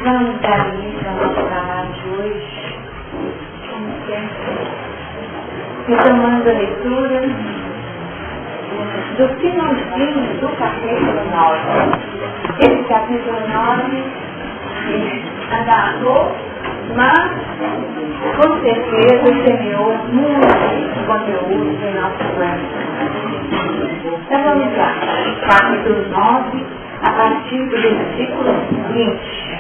Vamos dar início ao nosso trabalho de hoje, como sempre, retomando a leitura do finalzinho do capítulo 9. Esse capítulo 9 andou, mas com certeza semeou muito conteúdo em nosso coração. Então vamos lá, capítulo 9, a partir do versículo 20.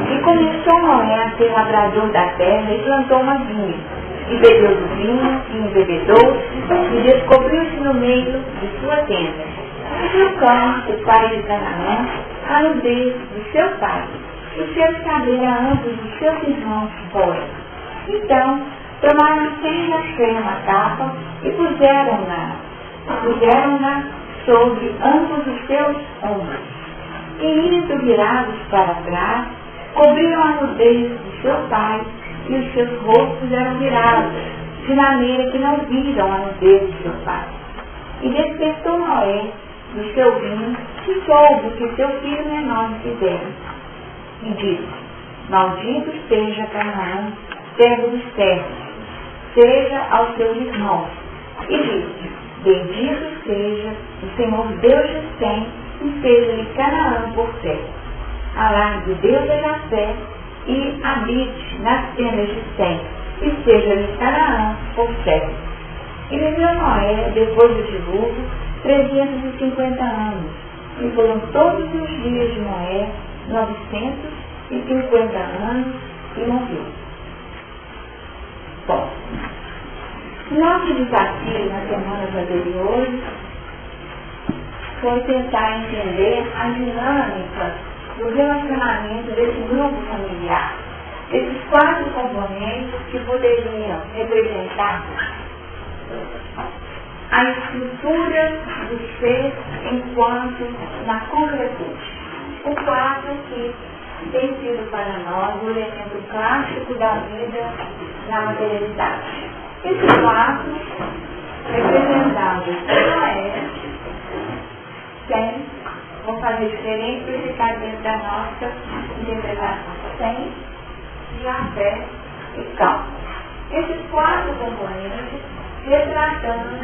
E começou Noé a ser lavrador da terra e plantou uma vinha, e bebeu do vinho, e embebedou-se, e descobriu-se no meio de sua tenda. E viu Cã, o pai de Canaã, a nudez de seu pai, e fez saber a ambos os seus irmãos fora. Então, tomaram 100 a uma capa, e puseram-na sobre ambos os seus ombros. E indo virados para trás, cobriram a nudez de seu pai, e os seus rostos eram virados, de maneira que não viram a nudez de seu pai. E despertou Noé do seu vinho, e soube que seu filho menor fizera. E disse: Maldito seja Canaã, servo dos servos, seja aos seus irmãos. E disse: Bendito seja o Senhor Deus de Sem, e seja-lhe Canaã por terra. Alargue Deus a Jafé, e habite nas tendas de Sem, e seja-lhe Canaã por terra. E viveu Noé, depois do dilúvio, 350 anos, e foram todos os dias de Noé 950 anos, e morreu. Bom, nosso desafio nas semanas anteriores foi tentar entender a dinâmica do relacionamento desse grupo familiar, desses 4 componentes que poderiam representar a estrutura do ser enquanto na concretude. O 4 que tem sido para nós o elemento clássico da vida na materialidade. Esse 4, representado por Noé, Sem, vou fazer diferente para ficar dentro da nossa interpretação. Sem, Jafé e Cã. Esses 4 componentes retratando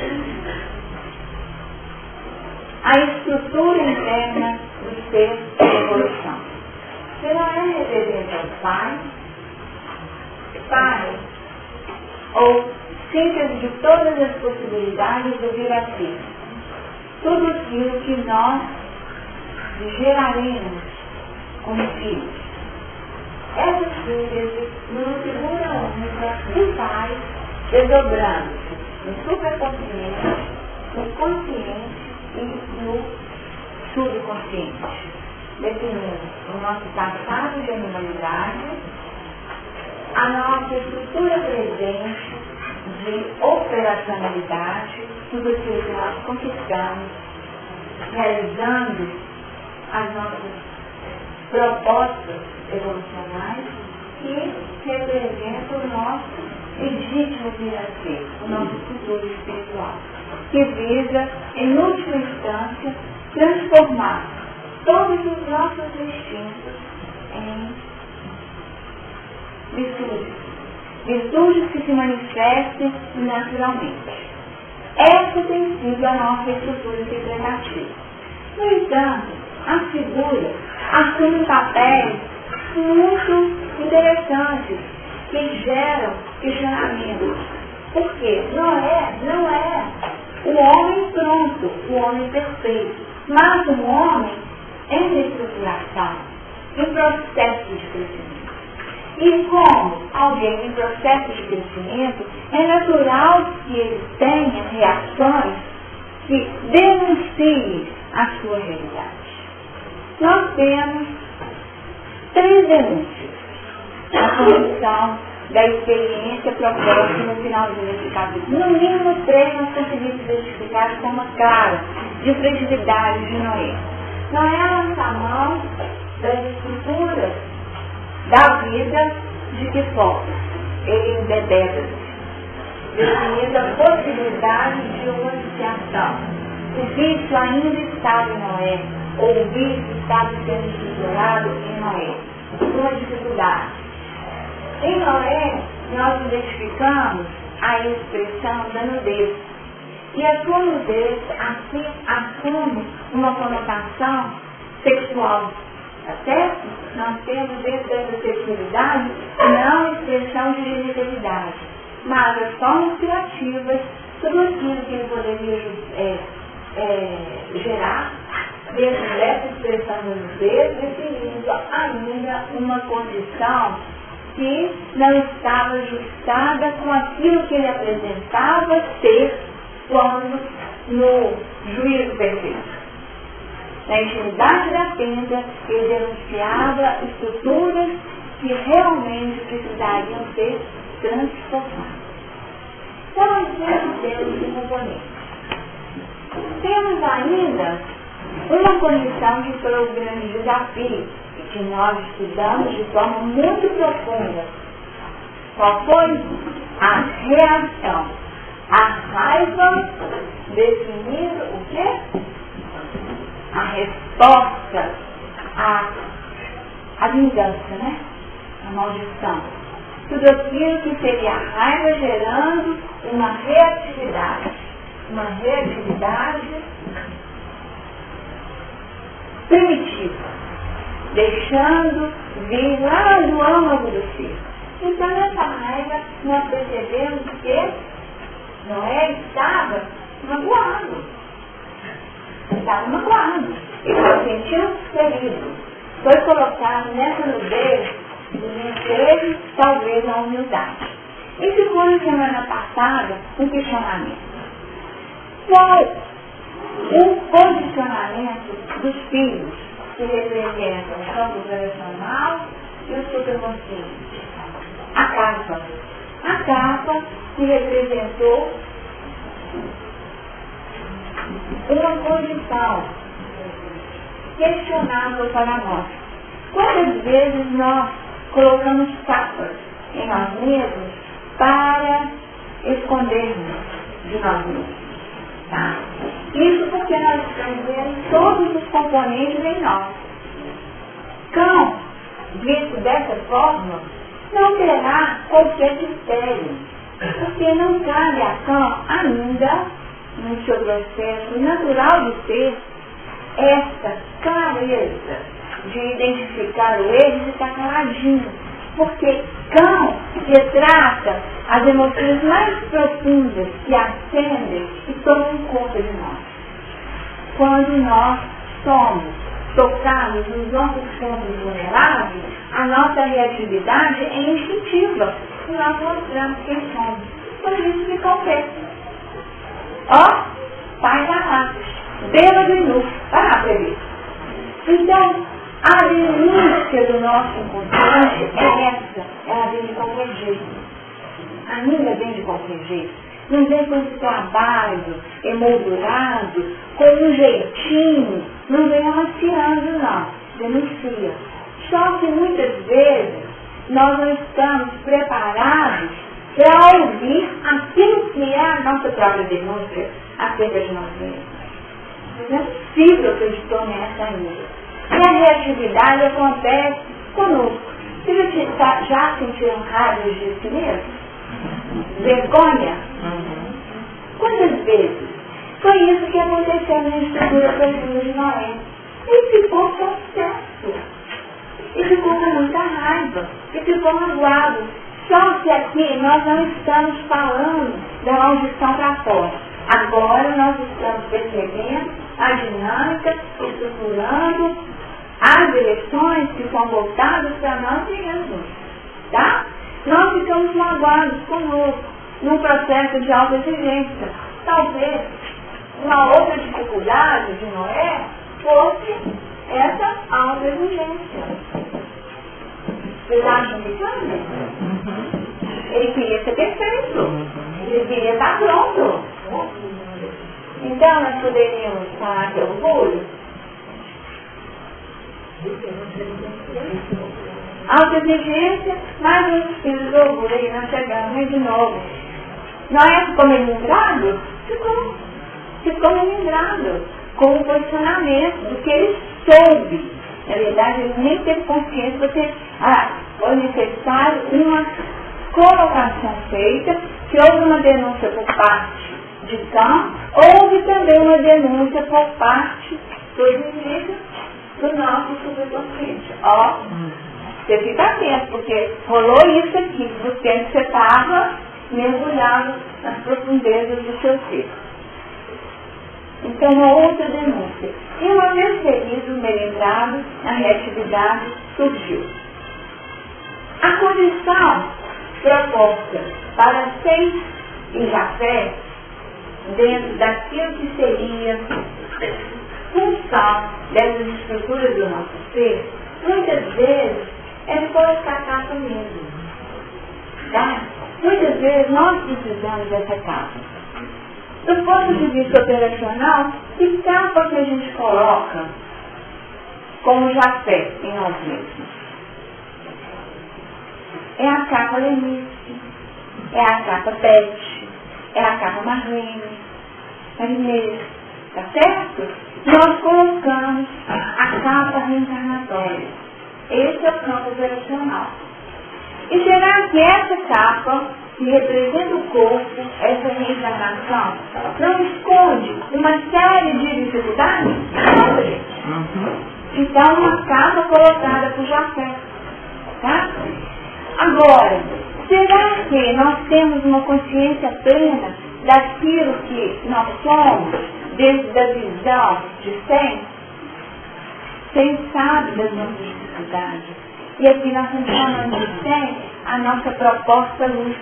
a estrutura interna do ser de evolução. Se Noé representa o pai, ou síntese de todas as possibilidades do vir a ser. Tudo aquilo que nós geraremos como filhos. Essa síntese numa figura única do pai, desdobrando-se no superconsciente, no consciente e no subconsciente, definindo o nosso passado de animalidade, a nossa estrutura presente de operacionalidade, tudo aquilo que nós conquistamos, realizando as nossas propostas evolucionais, que representa o nosso legítimo vir a ser, o nosso futuro espiritual, que visa, em última instância, transformar todos os nossos instintos em virtudes que se manifestem naturalmente. Essa tem sido a nossa estrutura interpretativa. No entanto, a figura assume papéis muito interessantes que geram questionamentos. Porque Noé não é o homem pronto, o homem perfeito, mas um homem em reestruturação, em processo de crescimento. E como alguém em processo de crescimento, é natural que ele tenha reações que denunciem a sua realidade. Nós temos 3 denúncias na condição da experiência proposta no finalzinho desse capítulo. No mínimo 3 nós conseguimos identificar de forma clara de fragilidade de Noé. Noé lança a mão das estruturas da vida de que forma? Ele embebeda-se, definindo a possibilidade de uma iniciação. O vício ainda estava em Noé, ouvir que estava sendo estruturado em Noé. Uma dificuldade. Em Noé, nós identificamos a expressão da nudez. E a sua nudez assim assume uma conotação sexual. Tá certo? Nós temos dentro dessa sexualidade não a expressão de genitalidade, mas as formas criativas, tudo aquilo que ele poderia gerar dentro dessa expressão da nudez, definindo ainda uma condição que não estava ajustada com aquilo que ele apresentava ser quando no juízo perfeito. Na intimidade da tenda, ele denunciava estruturas que realmente precisariam ser transformadas. Então, nós temos esse componente. Temos ainda uma condição que foi o grande desafio e que nós estudamos de forma muito profunda. Qual foi? A reação. A raiva definindo o quê? A resposta à vingança, né? A maldição. Tudo aquilo que seria a raiva gerando uma reatividade. Uma reatividade primitiva. Deixando vir lá do âmago do ser. Então, nessa raiva, nós percebemos que Noé estava magoado. Estava magoado. Ele se sentiu ferido. Foi colocado nessa nudez do desejo, talvez na humildade. E ficou na semana passada um questionamento. Qual o posicionamento dos filhos que representam o campo tradicional e o superconsciente? A capa. A capa que representou uma condição questionável para nós. Quantas vezes nós colocamos capas em nós mesmos para escondermos de nós mesmos? Tá? Isso porque nós estamos vendo todos os componentes em nós. Cão, visto dessa forma, não terá qualquer critério, porque não cabe a cão ainda, no seu processo natural de ser, essa clareza de identificar o erro e ficar caladinho. Porque cão retrata as emoções mais profundas que acendem e tomam conta de nós. Quando nós somos tocados nos nossos pontos vulneráveis, a nossa reatividade é instintiva e nós mostramos quem somos. Por isso que confesso. Ó, pai da raça, bêbado e nu, para ver. Então, a denúncia do nosso inconsciente é essa, ela vem de qualquer jeito. Ainda vem de qualquer jeito. Não vem com esse trabalho emoldurado, com um jeitinho, não vem amaciando, não. Denuncia. Só que muitas vezes nós não estamos preparados para ouvir aquilo que é a nossa própria denúncia acerca de nós mesmos. Não é possível que eu estou nessa ainda. E a reatividade acontece conosco. Vocês já sentiram raiva de si mesmo? Vergonha? Quantas vezes? Foi isso que aconteceu na estrutura profunda de Noé. Ele ficou possesso. E ficou com muita raiva. E ficou magoado. Só que aqui nós não estamos falando da maldição para fora. Agora nós estamos percebendo a dinâmica, estruturando as direções que são voltadas para nós mesmos. Tá? Nós ficamos magoados conosco, num processo de autoexigência. Talvez uma outra dificuldade de Noé fosse essa autoexigência. Vocês acham que também? Ele queria ser perfeito. Ele queria estar pronto. Então nós poderíamos falar de orgulho. Autoexigência, mais um espírito de orgulho. Aí nós chegamos de novo. Noé ficou melindrado? Ficou melindrado com o posicionamento do que ele soube, na verdade ele nem teve consciência, porque foi necessário uma colocação feita, que houve uma denúncia por parte de Cão, houve também uma denúncia por parte do indivíduo do nosso subconsciente. Ó, você fica atento, porque rolou isso aqui, do tempo que você estava mergulhado nas profundezas do seu ser. Então, uma outra denúncia. E uma vez ferido, melindrado, a reatividade surgiu. A condição proposta para Sem e Jafé, dentro daquilo que seria função dessas estruturas do nosso ser, muitas vezes é depois catar mesmo. Tá? Muitas vezes nós precisamos dessa capa. Do ponto de vista operacional, que capa que a gente coloca como Jafé em nós mesmos? É a capa Lenice, é a capa Beth, é a capa Marlene, Marinês, tá certo? Nós colocamos a capa reencarnatória. Esse é o campo operacional. E será que essa capa, que representa o corpo, essa reencarnação, não esconde uma série de dificuldades? Não, gente. Então, uma capa colocada por Jafé. Tá? Agora, será que nós temos uma consciência plena daquilo que nós somos, desde a visão de Sem? Sem sabe das nossas dificuldades. E aqui nós estamos chamando de Sem a nossa proposta luz,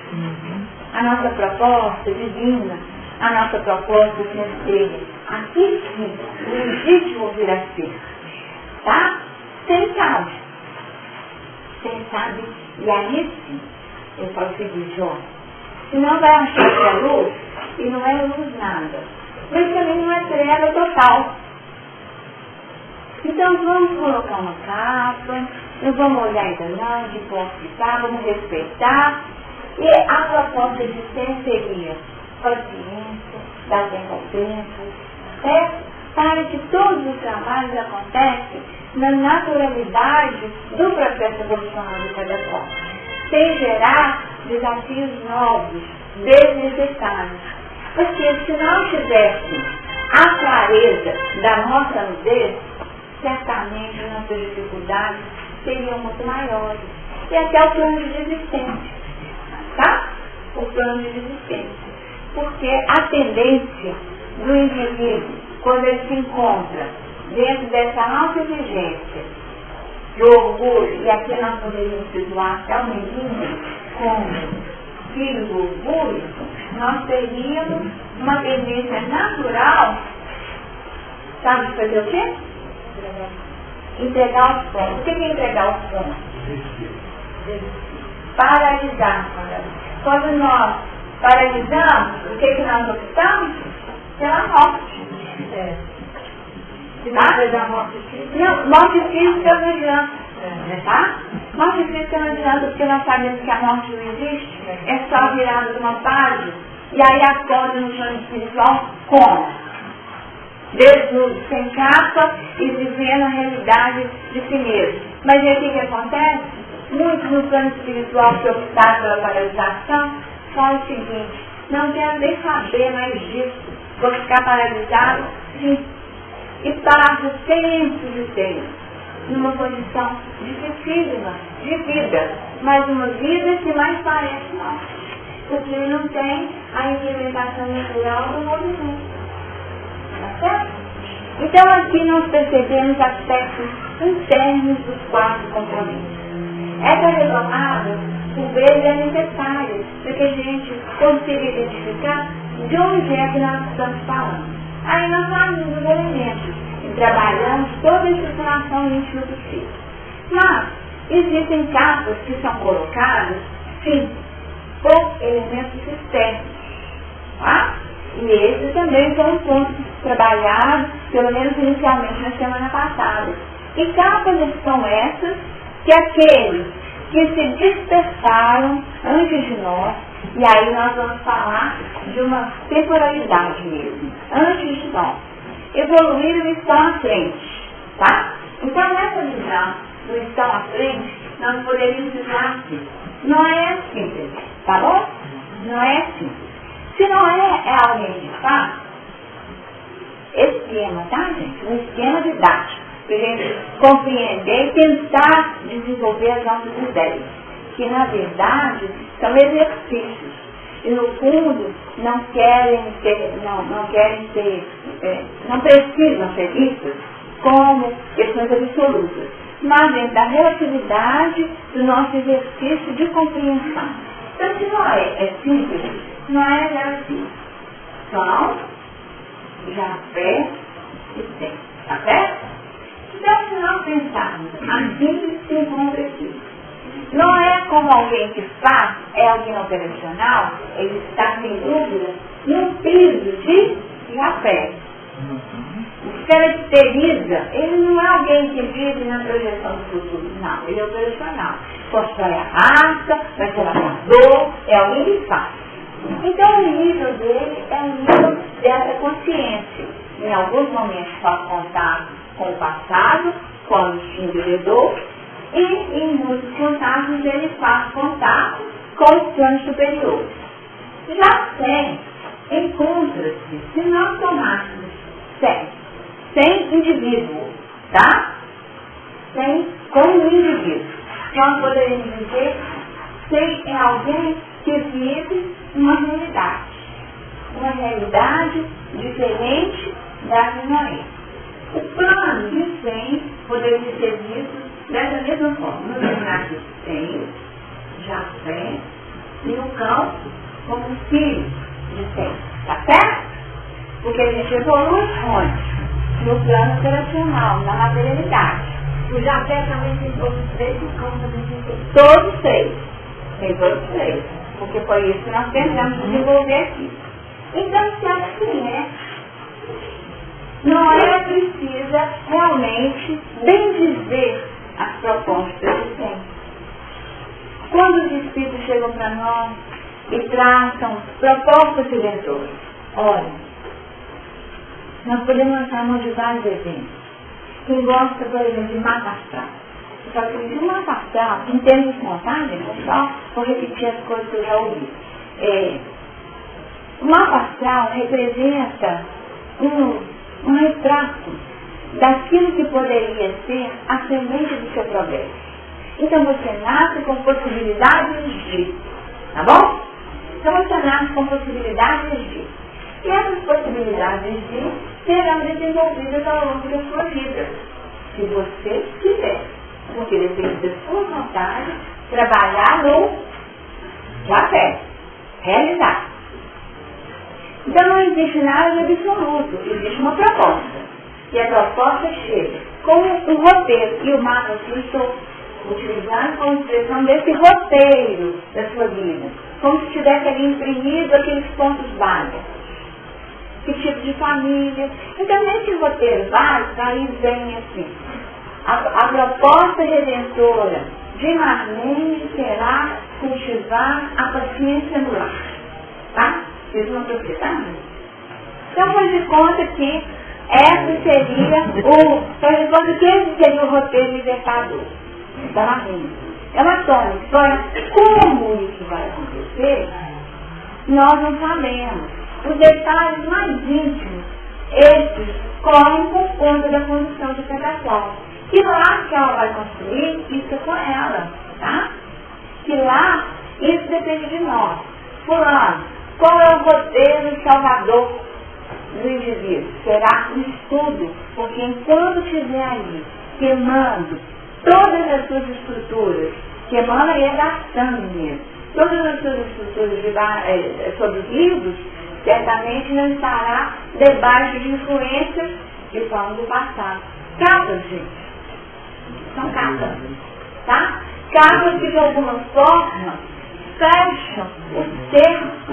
a nossa proposta divina, a nossa proposta sincera. Aqui sim, o legítimo vir a ser. Tá? Sem sabe. Sem sabe. E aí sim, eu falo o seguinte, ó, se não vai achar que é luz, e não é luz nada, mas também não é treva total. Então vamos colocar uma capa, não vamos olhar ainda não, de ponto que está, vamos respeitar. E a proposta de ser seria paciência, dar tempo ao tempo, certo? Para que todos os trabalhos acontecem na naturalidade do processo evolucional de cada forma, sem gerar desafios novos, desnecessários. Porque se não tivéssemos a clareza da nossa nudez, certamente nossas dificuldades seriam muito maiores. E até o plano de desistência. Tá? O plano de desistência. Porque a tendência do indivíduo, quando ele se encontra dentro dessa alta exigência de orgulho, e aqui nós poderíamos situar até o menino como filho do orgulho, nós teríamos uma tendência natural, sabe, de fazer o quê? Entregar os pontos. O que é entregar os pontos? Paralisar. Quando nós paralisamos, o que nós optamos? Pela morte. Não, morte física não adianta. Tá? Morte física não adianta, porque nós sabemos que a morte não existe, é só virada de uma página, e aí acorda no plano espiritual como? Desnudo, sem capa e vivendo a realidade de si mesmo. Mas e aí o que acontece? Muitos no plano espiritual que optaram pela paralisação falam o seguinte: não quero nem saber mais disso, vou ficar paralisado, sim. E passa tempos e tempos numa condição dificílima de vida, mas uma vida que mais parece morte, porque não tem a implementação natural do movimento. Tá certo? Então aqui nós percebemos aspectos internos dos 4 componentes. Essa retomada, por vezes, é necessária para que a gente consiga identificar de onde é que nós estamos falando. Aí nós falamos dos elementos e trabalhamos toda a estruturação íntima do ser. Mas existem capas que são colocadas, sim, por elementos externos. Tá? E esse também foi um ponto trabalhado, pelo menos inicialmente na semana passada. E capas são essas que aqueles que se dispersaram antes de nós, e aí nós vamos falar de uma temporalidade mesmo, antes de nós, evoluíram e estão à frente, tá? Então, nessa visão do estão à frente, nós poderíamos dizer assim, não é simples, tá bom? Não é simples. Se não é alguém que faz, esquema, tá, gente? Um esquema didático, para a gente compreender e tentar desenvolver as nossas ideias, que na verdade são exercícios. E no fundo não precisam ser vistos como questões absolutas, mas dentro da relatividade do nosso exercício de compreensão. Então, se não é simples, não é assim. São, Jafé e Sem. Tá certo? Então, se nós pensarmos, assim se encontra aqui. Não é como alguém que faz, é alguém operacional, ele está sem dúvida no piso de Jafé. O caracteriza, ele não é alguém que vive na projeção do futuro, não, ele é operacional. Constrói a raça, vai ser lavador, é alguém que faz. Então o nível dele é o nível dessa consciência. Em alguns momentos faz contato com o passado, quando se endividou, e em muitos contatos ele faz contato com os planos superiores. Já encontra-se, se nós tomássemos sem indivíduo, tá? Como indivíduo. Nós poderíamos dizer que é alguém que vive uma realidade diferente da ignorância. O plano de Sem poderia ser visto dessa mesma forma. No lugar de Sem, Jafé e o cão como filho de Sem. Tá certo? Porque a gente evolui no plano operacional, na materialidade. O Jafé também tem todos os três, o cão também tem todos três. Tem todos os três. Porque foi isso que nós tentamos desenvolver aqui. Então, se assim é, Noé precisa realmente bem dizer as propostas que tem. Quando os Espíritos chegam para nós e traçam propostas redentoras, olha, nós podemos lançar mão de vários eventos. Quem gosta, por exemplo, de mapa astral. Só que de mapa astral, em termos de montagem, só vou repetir as coisas que eu já ouvi. O mapa astral representa um retrato daquilo que poderia ser a semente do seu progresso. Então você nasce com possibilidades de, tá bom? Então você nasce com possibilidades de. E essas possibilidades de serão desenvolvidas ao longo da sua vida, se você quiser. Porque depende da sua vontade trabalhar no Jafé, realizar. Então não existe nada de absoluto, existe uma proposta. E a proposta chega com um roteiro. E o mapa eu estou utilizando como expressão desse roteiro da sua vida. Como se tivesse ali imprimido aqueles pontos básicos. Que tipo de família. Então nesse roteiro básico, aí vem assim. A proposta redentora de Marlene será cultivar a paciência no lar. Tá? Vocês vão propriedade? Então faz de conta que esse seria o roteiro libertador da Marlene. Ela toma. Agora, como isso vai acontecer, nós não sabemos. Os detalhes mais íntimos, esses correm por conta da condição de pedaço. Que lá que ela vai construir, isso é com ela, tá? Que lá, isso depende de nós. Fulano, qual é o roteiro salvador do indivíduo? Será um estudo, porque enquanto estiver ali, queimando todas as suas estruturas, queimando aí é gastando mesmo, todas as suas estruturas sobre os livros, certamente não estará debaixo de influências que são do passado. Capas, gente. São capas, tá? Capas que de alguma forma fecham o cerco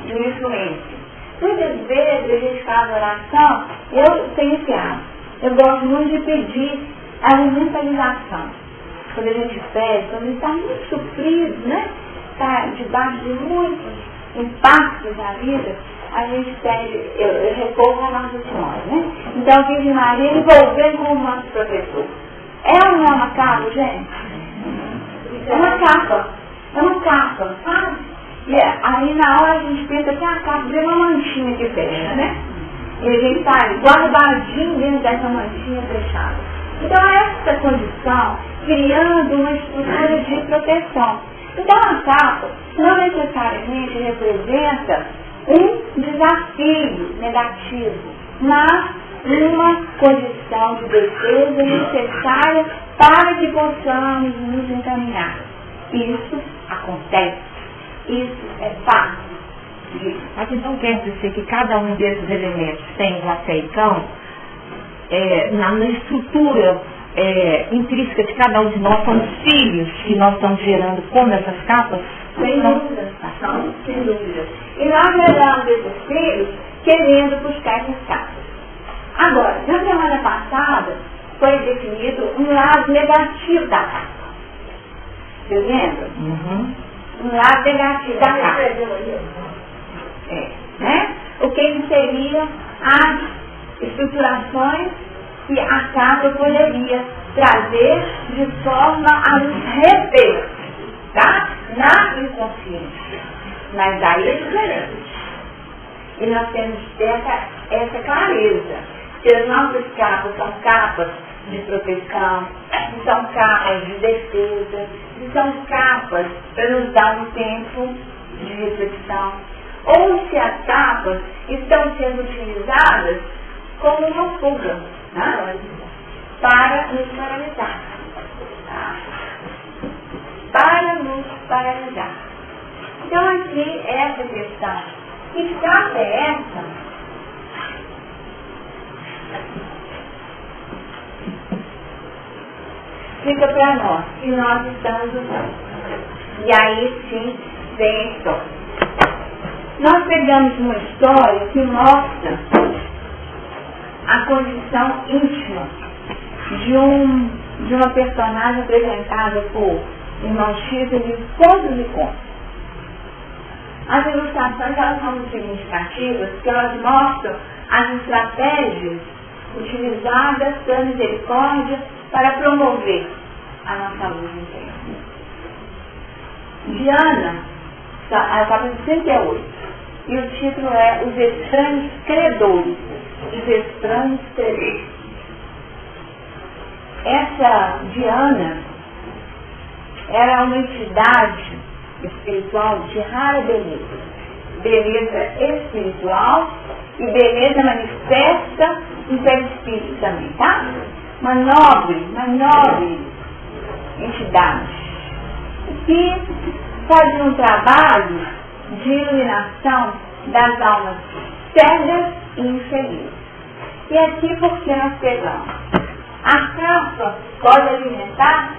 de uma influência. Muitas vezes a gente faz oração, eu tenho esse hábito. Eu gosto muito de pedir a mentalização. Quando a gente pede, quando a gente está muito sofrido, né? Está debaixo de muitos impactos na vida, a gente tem, eu recorro a Nossa Senhora, né? Então, a Virgem Maria envolvendo como nosso protetor. É ou não é uma capa, gente? É uma capa. É uma capa, sabe? E aí, na hora, a gente pensa que a capa vê uma manchinha que fecha, né? E a gente está guardadinho dentro dessa manchinha fechada. Então, essa condição, criando uma estrutura de proteção. Então, a capa não necessariamente representa um desafio negativo, mas uma condição de defesa necessária para que possamos nos encaminhar. Isso acontece. Isso é fato. Mas então quer dizer que cada um desses elementos tem um acertão na estrutura intrínseca de cada um de nós, são os filhos que nós estamos gerando como essas capas? Sem dúvida, sem dúvida. E nós geramos esses filhos querendo buscar essas capas. Agora, na semana passada, foi definido um lado negativo da capa. Você lembra? Uhum. Um lado negativo da capa. Né? O que seriam as estruturações que a capa poderia trazer de forma a nos reter, tá? Na inconsciência. Mas aí é diferente. E nós temos que ter essa clareza. Que as nossas capas são capas de proteção, são capas de defesa, são capas para nos dar um tempo de reflexão. Ou se as capas estão sendo utilizadas como uma fuga, né? Para nos paralisar. Tá? Para nos paralisar. Então aqui essa questão. Que capa é essa? Fica para nós, que nós estamos usando. E aí sim vem a história. Nós pegamos uma história que mostra a condição íntima de uma personagem apresentada por irmão Chico de contos e contos. As ilustrações elas são muito significativas porque elas mostram as estratégias utilizadas pela misericórdia para promover a nossa luz interna. Diana, ela estava em 38. E o título é Os Estranhos Credores. Os Estranhos Credores. Essa Diana era uma entidade espiritual de rara beleza. Beleza espiritual e beleza manifesta em perispírito também, tá? Uma nobre entidade que fazia um trabalho de iluminação das almas cegas e infelizes. E aqui porque nós pegamos. A capa pode alimentar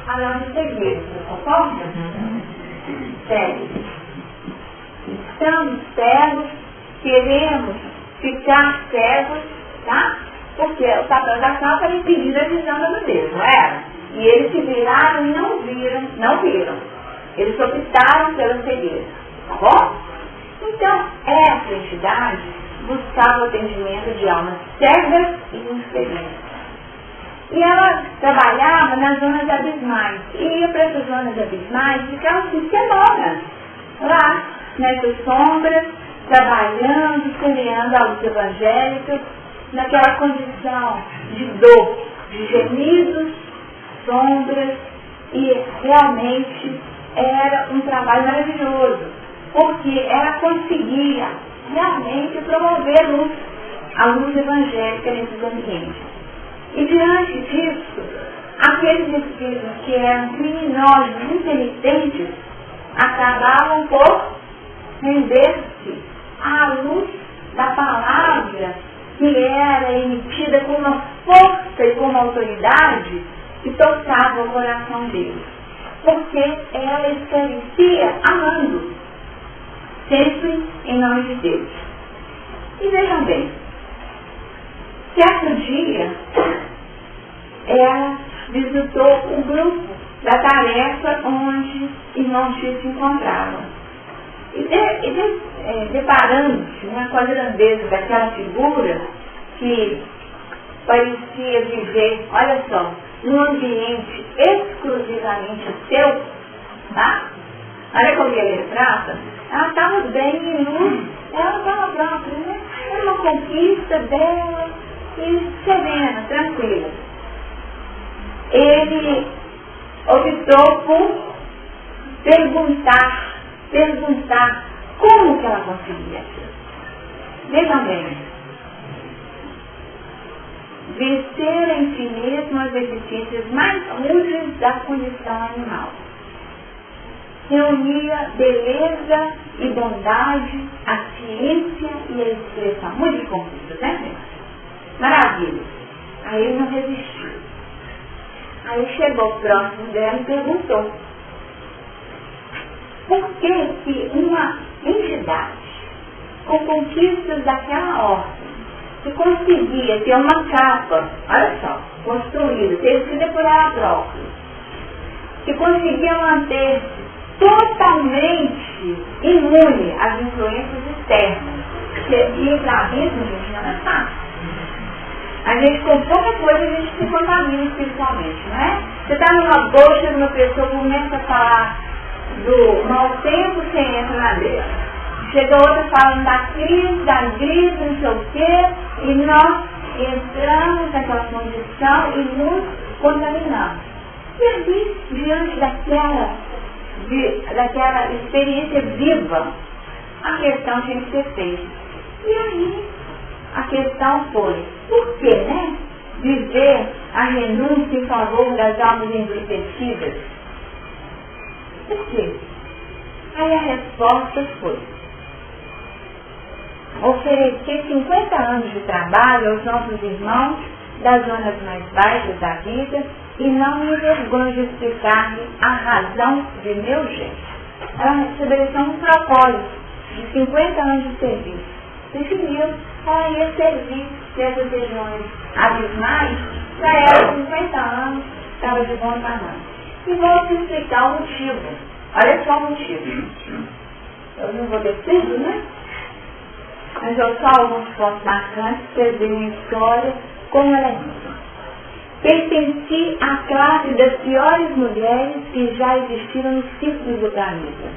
a nossa cegueira, não concorda? Cegos. Estamos cegos, queremos ficar cegos, tá? Porque o papel da capa era impedir a visão da nudez, não era? E eles se viraram e não viram. Eles optaram pela cegueira. Tá bom? Então, essa entidade buscava o atendimento de almas cegas e infelizes. E ela trabalhava nas zonas abismais. E ia para essas zonas abismais e ficava assim, semanas lá, nessas sombras, trabalhando, semeando a luz evangélica, naquela condição de dor, de gemidos, sombras, e realmente era um trabalho maravilhoso. Porque ela conseguia realmente promover a luz evangélica nesses ambientes. E diante disso, aqueles espíritos que eram criminosos, impenitentes, acabavam por render-se à luz da palavra que era emitida com uma força e com uma autoridade que tocava o coração deles. Porque ela esclarecia amando. Sempre em nome de Deus. E vejam bem, certo dia, ela visitou o grupo da tarefa onde irmão Chico se encontrava. E deparando-se, né, com a grandeza daquela figura que parecia viver, olha só, num ambiente exclusivamente seu, tá? Olha como ele retrata, ela estava bem em luz, ela estava própria, né? Era uma conquista dela e serena, tranquila. Ele optou por perguntar como que ela conseguia. Vejam bem, vencer em si mesmo as deficiências mais rudes da condição animal. Reunia beleza e bondade, a ciência e a expressão. Muitas conquistas, né, gente? Maravilha. Aí ele não resistiu. Aí chegou próximo dela e perguntou: por que uma entidade com conquistas daquela ordem, que conseguia ter uma capa, olha só, construída, tecida por ela própria, que conseguia manter-se totalmente imune às influências externas, porque islamismo, gente, não é fácil. A gente, com pouca coisa, a gente se contamina espiritualmente, não é? Você está numa boa, chega uma pessoa, começa a falar do mau tempo, você entra na dela. Chega outra falando da crise, não sei o quê, e nós entramos naquela condição e nos contaminamos. E ali, diante daquela experiência viva, a questão tinha que ser feita. E aí, a questão foi, por que, né? Viver a renúncia em favor das almas entristecidas? Por quê? Aí a resposta foi: oferecer 50 anos de trabalho aos nossos irmãos das zonas mais baixas da vida e não me envergonho de explicar-lhe a razão de meu jeito. Ela estabeleceu um propósito de 50 anos de serviço. Definiu, ela ia servir dessas regiões abismais para ela, 50 anos, estava de bom tamanho. E vou te explicar o motivo. Olha só o motivo. Eu não vou ter tudo, né? Mas eu só alguns pontos marcantes para vocês verem a história como ela é. Pertenci à classe das piores mulheres que já existiram nos círculos do planeta.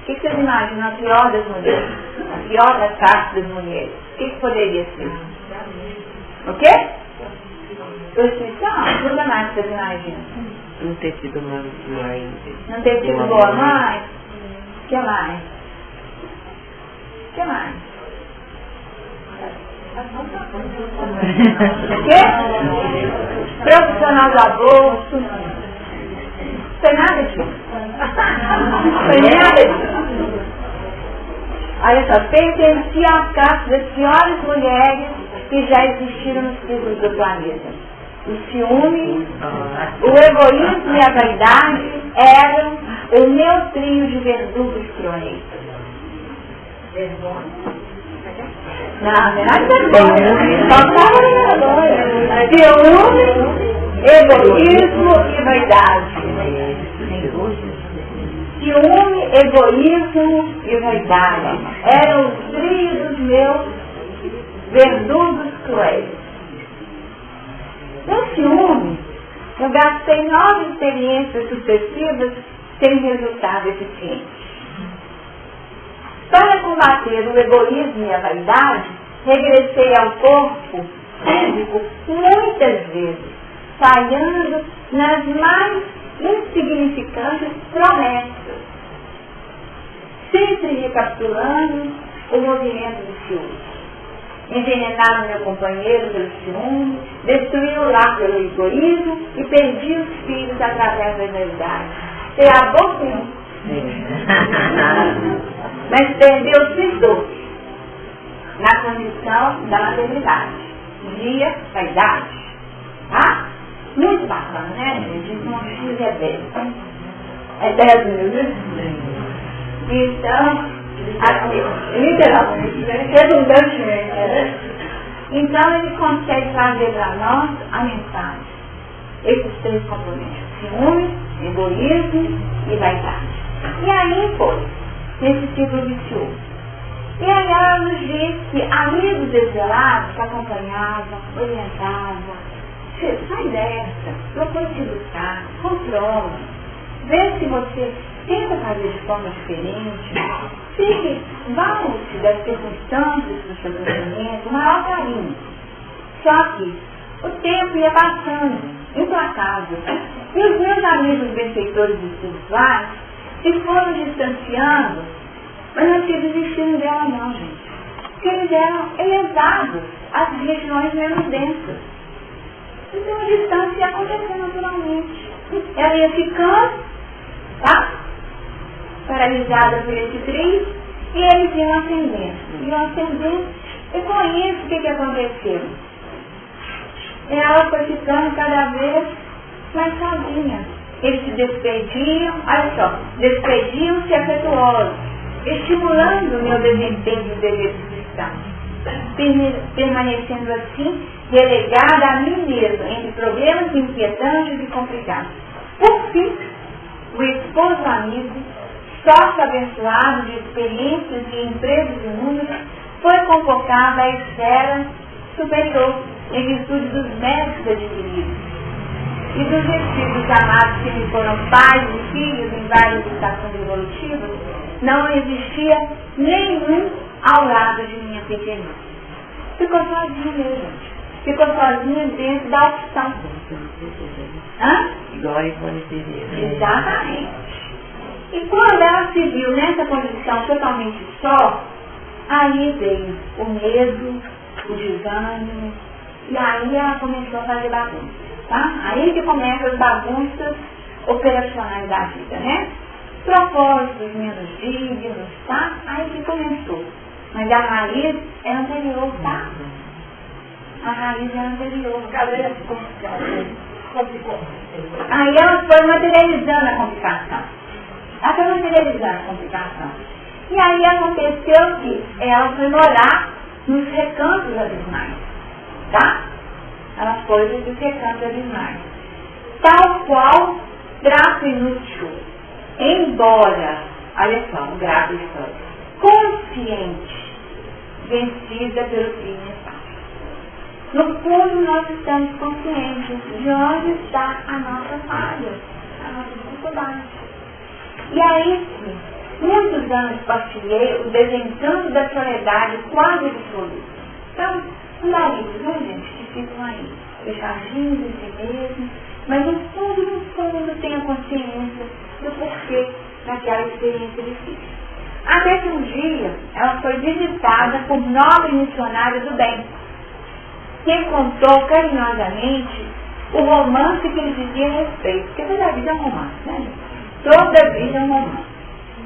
O que vocês imaginam a pior das mulheres? A pior da classe das mulheres? O que poderia ser? O quê? Prostituição? Tudo mais que vocês imaginam. Não ter sido uma mãe. Não ter sido boa mãe? O que mais? O que mais? O quê? Profissional do aborto. Não foi nada disso. Não foi nada disso. Olha só, pertencia à classe das piores mulheres que já existiram nos ciclos do planeta. O ciúme, o egoísmo e a vaidade eram o meu trio de verdugos crônicos. Vergonha. Não, não é nada de vergonha. Ciúme, egoísmo e vaidade. Ciúme, egoísmo e vaidade eram os trios dos meus verdugos cruéis. No ciúme, eu gastei 9 experiências sucessivas sem resultado eficiente. Para combater o egoísmo e a vaidade, regressei ao corpo físico muitas vezes, falhando nas mais insignificantes promessas, sempre recapitulando o movimento do ciúme. Envenenaram meu companheiro pelo ciúme, destruí o lar pelo egoísmo e perdi os filhos através da vaidade. Tem a boca não. Mas perdeu-se dois na condição da maternidade. Via vaidade. Tá? Muito bacana, né, gente? Isso não X é 10. É 10 mil, né? Então, assim, literalmente, redundantemente, né? Então ele consegue trazer para nós a mensagem. Esses 3 componentes: ciúme, egoísmo e vaidade. E aí foi. nesse ciclo vicioso. E aí ela nos diz que amigos desvelados que acompanhavam, orientavam, sai dessa, procura te buscar, controla, vê se você tenta fazer de forma diferente, fique, vale-se das circunstâncias do seu crescimento, o maior carinho. Só que o tempo ia passando, implacável, e os meus amigos benfeitores espirituais se foram distanciando. Mas não tinha desistido dela não, gente. Porque eles eram elevados às regiões menos densas. Então a distância ia acontecendo naturalmente. Ela ia ficando, tá? Paralisada por esse trio, e eles iam ascendendo. E com isso, o que aconteceu? Ela foi ficando cada vez mais sozinha. Eles se despediam, olha só, despediam-se afetuosos, estimulando o meu desempenho dos deveres cristãos, permanecendo assim relegada a mim mesma entre problemas inquietantes e complicados. Por fim, o esposo amigo, sócio abençoado de experiências e empresas inúmeras, foi convocado à esfera superior em virtude dos méritos adquiridos e dos espíritos amados que me foram pais e filhos em várias estações evolutivas. Não existia nenhum ao lado de minha pequenina. Ficou sozinha, meu gente. Ficou sozinha dentro da opção. Igual a Ivone Pereira. Exatamente. E quando ela se viu nessa condição totalmente só, aí veio o medo, o desânimo, e aí ela começou a fazer bagunça. Tá? Aí que começam as bagunças operacionais da vida, né? Propósitos menos dignos, tá? Aí que começou. Mas a raiz é anterior, tá? A raiz é anterior. Aí ela foi materializando a complicação. Ela foi materializando a complicação. E aí aconteceu que ela foi morar nos recantos abismais, tá? Ela foi nos recantos abismais. Tal qual traço inútil. Embora, olha só, um grave história, consciente, vencida pelo crime. No fundo, nós estamos conscientes de onde está a nossa falha, a nossa dificuldade. E aí, sim, muitos anos passeei o desencanto da soledade quase absoluta. Então, não dá isso, né, gente, que ficam aí, fechadinhos em si mesmos, mas no fundo, tem a consciência do porquê daquela experiência difícil. Até que um dia, ela foi visitada por nobre missionário do bem, que contou carinhosamente o romance que ele dizia a respeito, porque toda a vida é um romance, né? Toda a vida é um romance.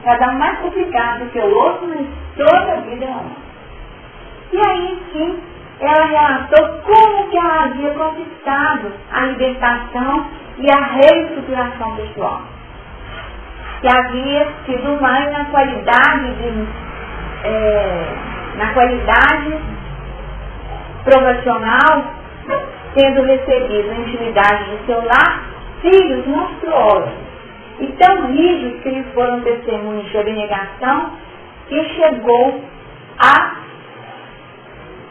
Cada um mais complicado que o outro, mas toda a vida é um romance. E aí, sim, ela relatou como que ela havia conquistado a libertação e a reestruturação pessoal. Que havia sido mãe na qualidade provacional, tendo recebido a intimidade de seu lar, filhos monstruosos, e tão rígidos que lhes foram testemunhos de abnegação, que chegou a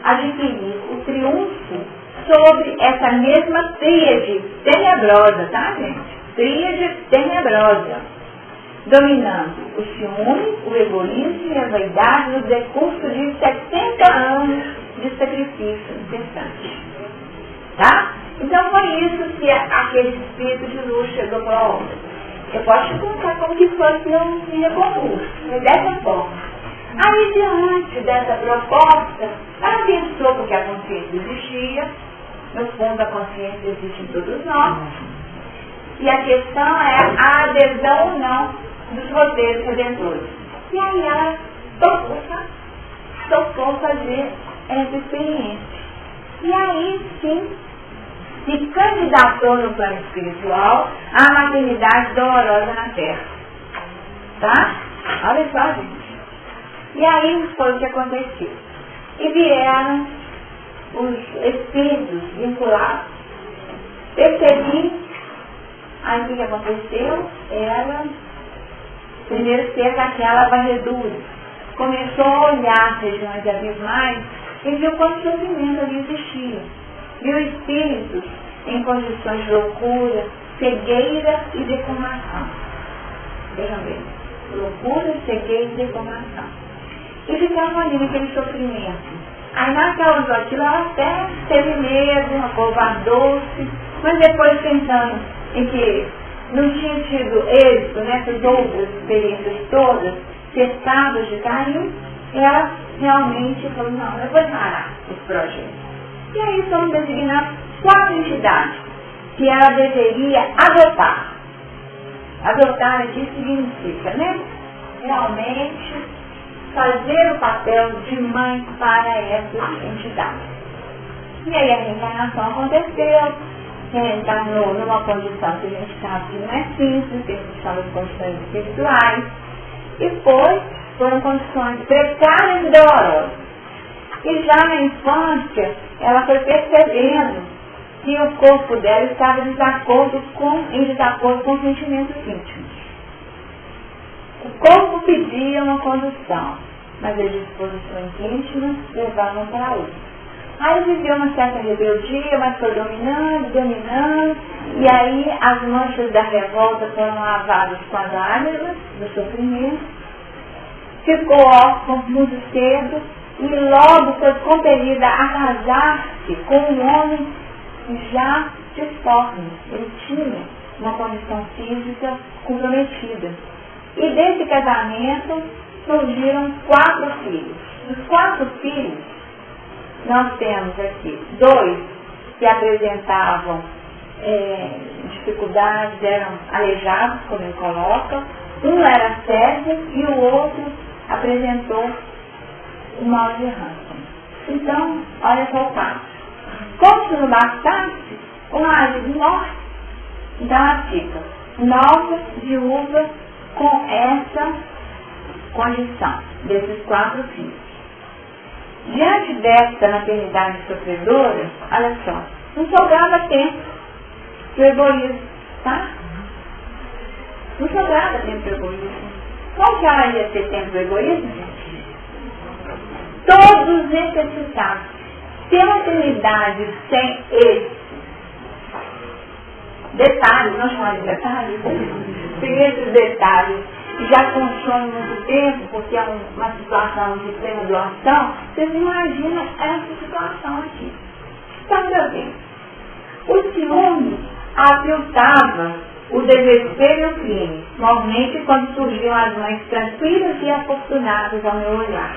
adquirir o triunfo sobre essa mesma tríade tenebrosa, tá, gente? Tríade tenebrosa, dominando o ciúme, o egoísmo e a vaidade no decurso de 70 anos de sacrifício incessante. Tá? Então foi isso que aquele espírito de luz chegou para a obra. Eu posso te contar como que foi que eu via concurso. Foi dessa forma. Aí, diante dessa proposta, ela pensou porque a consciência existia, no fundo a consciência existe em todos nós, e a questão é a adesão ou não dos roteiros redentores. E aí ela topou fazer essa experiência. E aí sim, se candidatou no plano espiritual à maternidade dolorosa na Terra. Tá? Olha só, gente. E aí foi o que aconteceu. E vieram os espíritos vinculados. Percebi, aí o que aconteceu? Ela Primeiro fez aquela varredura. Começou a olhar as regiões abismais e viu quanto sofrimento ali existia. Viu espíritos em condições de loucura, cegueira e deformação. Vejam bem, loucura, cegueira e deformação. E ficavam ali naquele sofrimento. Aí naquela aquilo, ela até teve medo, acovardou-se, mas depois pensando em que não tinha tido êxito nessas outras experiências todas, cercadas de carinho, ela realmente falou, não, eu vou parar esse projeto. E aí foram designadas 4 entidades que ela deveria adotar. Adotar aqui significa, né? Realmente fazer o papel de mãe para essas entidades. E aí a reencarnação aconteceu, reencarnou numa condição que a gente sabe que não é simples, que são as condições espirituais, e foram condições precárias e dolorosas. E já na infância, ela foi percebendo que o corpo dela estava em desacordo com os sentimentos íntimos. O corpo pedia uma condução, mas as disposições íntimas levavam para outra. Aí viveu uma certa rebeldia, mas foi dominando, e aí as manchas da revolta foram lavadas com as lágrimas do sofrimento, ficou órfã muito cedo, e logo foi compelida a casar-se com um homem já disforme. Ele tinha uma condição física comprometida. E desse casamento surgiram 4 filhos. Dos 4 filhos, nós temos aqui 2 que apresentavam dificuldades, eram aleijados, como ele coloca. Um era cego e o outro apresentou o mal de Hansen. Então, olha só o caso. Como se não bastasse, o marido morre, então ela fica nova, viúva, com essa condição desses 4 filhos. Diante desta maternidade sofredora, olha só, não sobrava tempo para o egoísmo, tá? Não sobrava tempo para o egoísmo. Como que ela ia ter tempo para o egoísmo, gente? Todos necessitados. Se a maternidade sem esse detalhes, não chamar de detalhes, sem esses detalhes já consome muito tempo, porque é uma situação de plena doação, vocês imaginam essa situação aqui. Então, meu bem, o ciúme aviltava o desespero e o crime, normalmente quando surgiam as mães tranquilas e afortunadas ao meu olhar.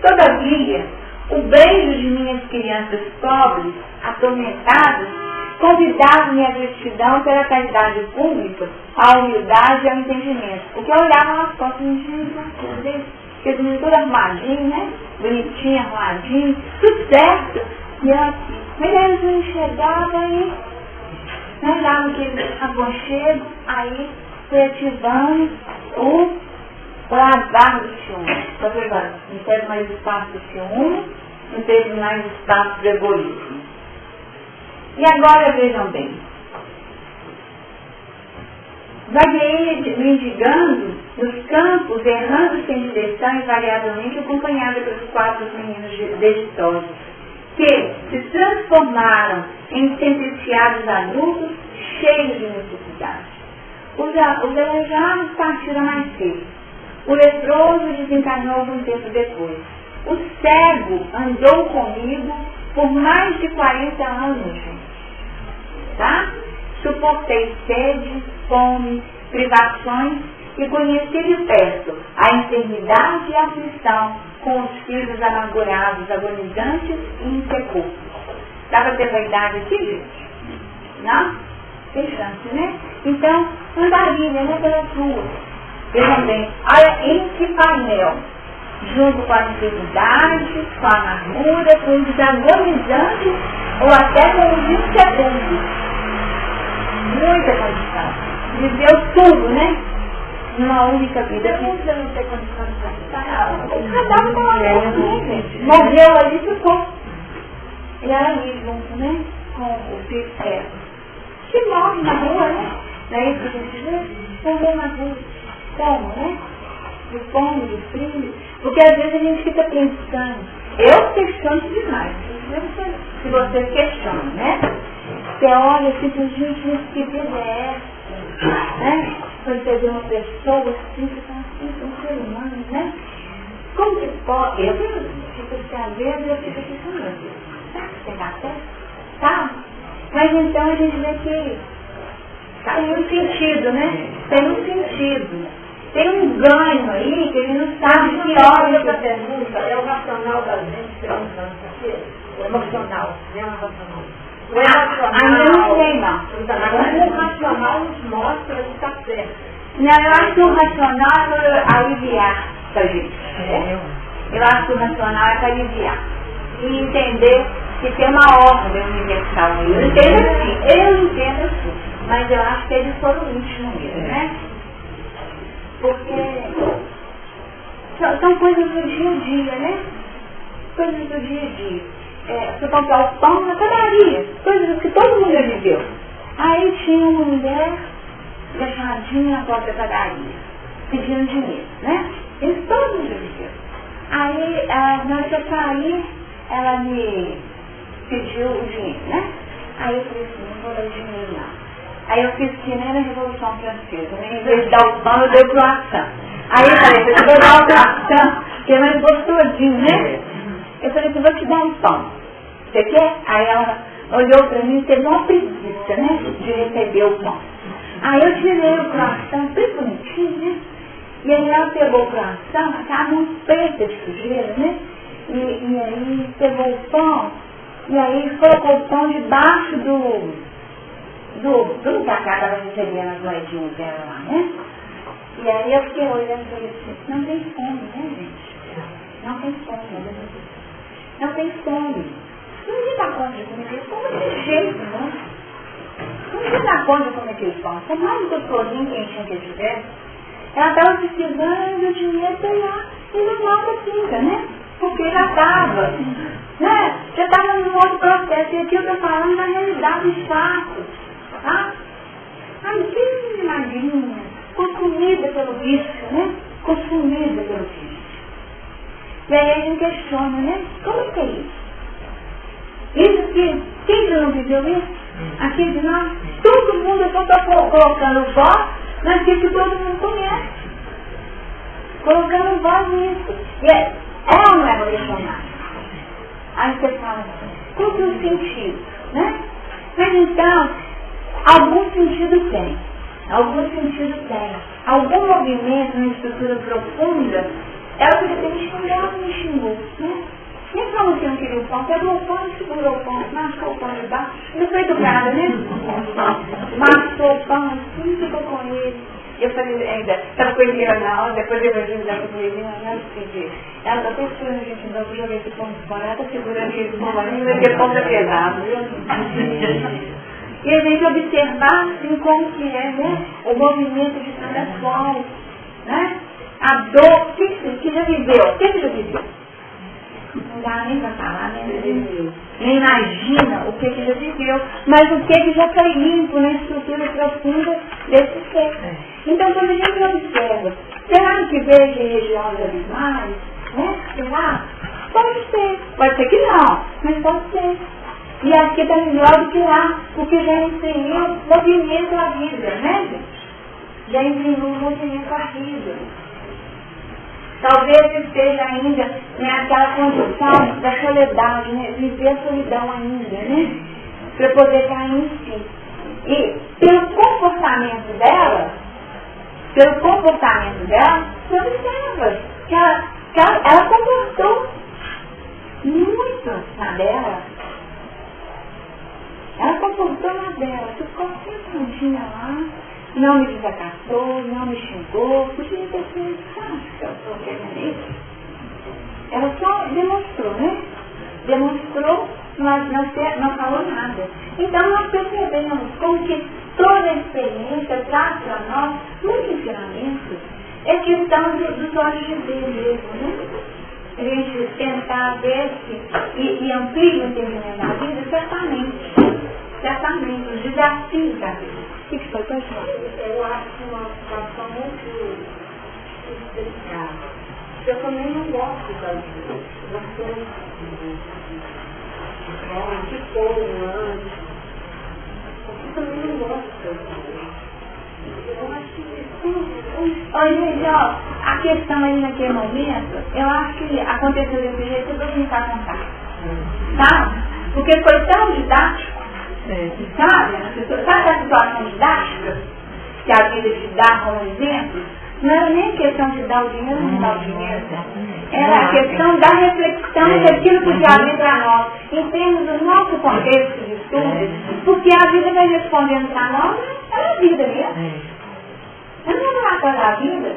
Todavia, o beijo de minhas crianças pobres, atormentadas, convidava-me à gratidão pela caridade pública, à humildade e ao entendimento. Porque eu olhava nas costas e dizia, aqueles meninos tudo arrumadinho, né? Bonitinho, arrumadinho, tudo certo. E eu aqui. Mas eles não enxergavam aí, né? Lá naquele aconchego, aí foi ativando o azar do ciúme. Está vendo? Não teve mais espaço do ciúme, não teve mais espaço do egoísmo. E agora vejam bem, vagueia mendigando nos campos, errando sem direção e variavelmente acompanhada pelos 4 meninos degitosos, que se transformaram em sentenciados adultos cheios de necessidade. Os aleijados partiram mais cedo. O leproso desencarnou algum tempo depois. O cego andou comigo por mais de 40 anos, gente. Tá? Suportei sede, fome, privações e conheci de perto a enfermidade e a aflição com os filhos amargurados, agonizantes e insepultos. Dá para ter vaidade aqui, gente? Não? Tem chance, né? Então, andarilha, né, pelas ruas. Vejam bem, olha em que painel, junto com a enfermidade, com a amargura, com os agonizantes ou até com os insepultos. Muita condição. Viveu tudo, né? Numa única vida. Como você não tem condição de passar? Cada um com uma gente. Morreu ali, ficou. Ele era ali junto, né? Com o filho certo. Que morre na rua, né? Não é isso que a gente vê? Morreu na rua. como, né? De fome, de frio. Porque às vezes a gente fica pensando, eu questiono demais, se você questiona, né? Você olha assim, gente, que vida é essa? Né? Quando você vê uma pessoa assim, você fala assim, um ser humano, né? Como que pode? Eu fico assim, às vezes eu fico pensando, será que você dá certo? Tá? Mas então a gente vê que tem um sentido, né? Tem um sentido. Tem um ganho aí que ele não sabe que hora. Essa pergunta é o racional da gente perguntando aqui? O emocional, não é o racional. O emocional. Ainda não sei, não. O racional nos mostra que está certo. Não, eu acho que o racional é para aliviar pra gente. Eu acho que o racional é para aliviar. E entender que tem uma ordem universal aí. Eu entendo assim. Mas eu acho que eles foram íntimos mesmo, né? Porque são coisas do dia a dia, né? Coisas do dia a dia. Você comprar o pão na padaria, coisas que todo mundo já viveu. Aí tinha uma mulher deixadinha na porta da padaria, pedindo dinheiro, né? Isso todo mundo já viveu. Aí, na hora que eu saí, ela me pediu o dinheiro, né? Aí eu falei assim, não vou dar dinheiro não. Aí eu fiz que nem na Revolução Francesa, né? Em vez de dar o pão, eu dei o croissant. Aí eu falei, eu vou dar o croissant, que é mais gostosinho, né? Eu falei, eu vou te dar um pão. Você quer? Aí ela olhou pra mim e teve uma preguiça, né? De receber o pão. Aí eu tirei o croissant, bem bonitinho, né? E aí ela pegou o croissant, estava um peito de sujeira, né? E aí pegou o pão, e aí colocou o pão debaixo do lugar que ela estava recebendo as moedinhas dela lá, né? E aí eu fiquei olhando e falei assim, não tem fome, né, gente? Não tem fome, né? Não tem fome. Ninguém dá conta de comer aquele pão desse jeito, não. Ninguém dá conta de comer aquele pão. Por mais gostosinho que a gente que tivesse, ela estava precisando do dinheiro lá e não nada pinga, né? Porque já estava, né? Já estava num outro processo. E aqui eu estou falando da realidade de fato. Tá? Aí, que magrinha, consumida pelo vício, né? Consumida pelo vício. E aí a gente questiona, né? Como que é isso? Isso que, quem já não viveu isso? Aqui de nós, todo mundo, eu só estou colocando voz naquilo que todo mundo conhece. Colocando voz nisso. E é ou não é revolucionário? Aí você fala assim, qual que é o sentido? Né? Mas então, algum sentido tem. Algum sentido tem. Algum movimento na estrutura profunda é o que de repente quando ela me xingou, né? Nem falou que não queria o pão, pegou o pão e segurou o pão, machucou o pão de baixo. Não foi educada, né? Machucou o pão assim, ficou com ele. Eu falei, ainda, estava com ele na hora, depois eu falei, não entendi. Ela está até segurando a gente, então eu joguei esse pão de fora, ela está segurando aquele pão ali, mas que pão tá pesado. E a gente observar assim como que é, né? O movimento de cada qual, né? A dor, que já viveu, que já viveu? Não dá nem para falar, nem imagina o que já viveu, mas o que já foi limpo na estrutura profunda desse ser. Então, quando a gente observa, será que vejo em regiões abismais? Né? Será? Pode ser que não, mas pode ser. E aqui está melhor do que lá, porque já imprimiu movimento à vida, né, gente? Já imprimiu movimento à vida. Talvez esteja ainda naquela condição da soledade, né? Viver a solidão ainda, né? Para poder cair em si. E pelo comportamento dela, você observa que ela comportou muito na dela. Ela comportou na dela, ficou sentadinha lá, não me desacatou, não me xingou, podia ter sido fácil. Ela só demonstrou, né? Demonstrou, mas não falou nada. Então nós percebemos como que toda a experiência traz para nós muitos ensinamentos. É questão dos olhos de Deus mesmo, né? A gente tentar ver e amplia o entendimento da vida, certamente, os desafios da vida. O que foi, pessoal? Eu acho uma situação muito delicado. Eu também não gosto da vida. Eu sou que foram antes. Eu também não gosto da vida. Eu acho que tudo. Olha, gente, ó, a questão aí naquele momento, eu acho que aconteceu desse jeito, eu vou tentar contar. Sabe? Porque foi tão didático, sabe? Sabe a situação didática que a vida te dá como exemplo? Não era nem questão de dar o dinheiro ou não dar o dinheiro. Era a questão da reflexão que aquilo podia abrir para nós, em termos do nosso contexto de estudo, porque a vida vai respondendo para nós, é a vida mesmo. Eu não vou matar a vida.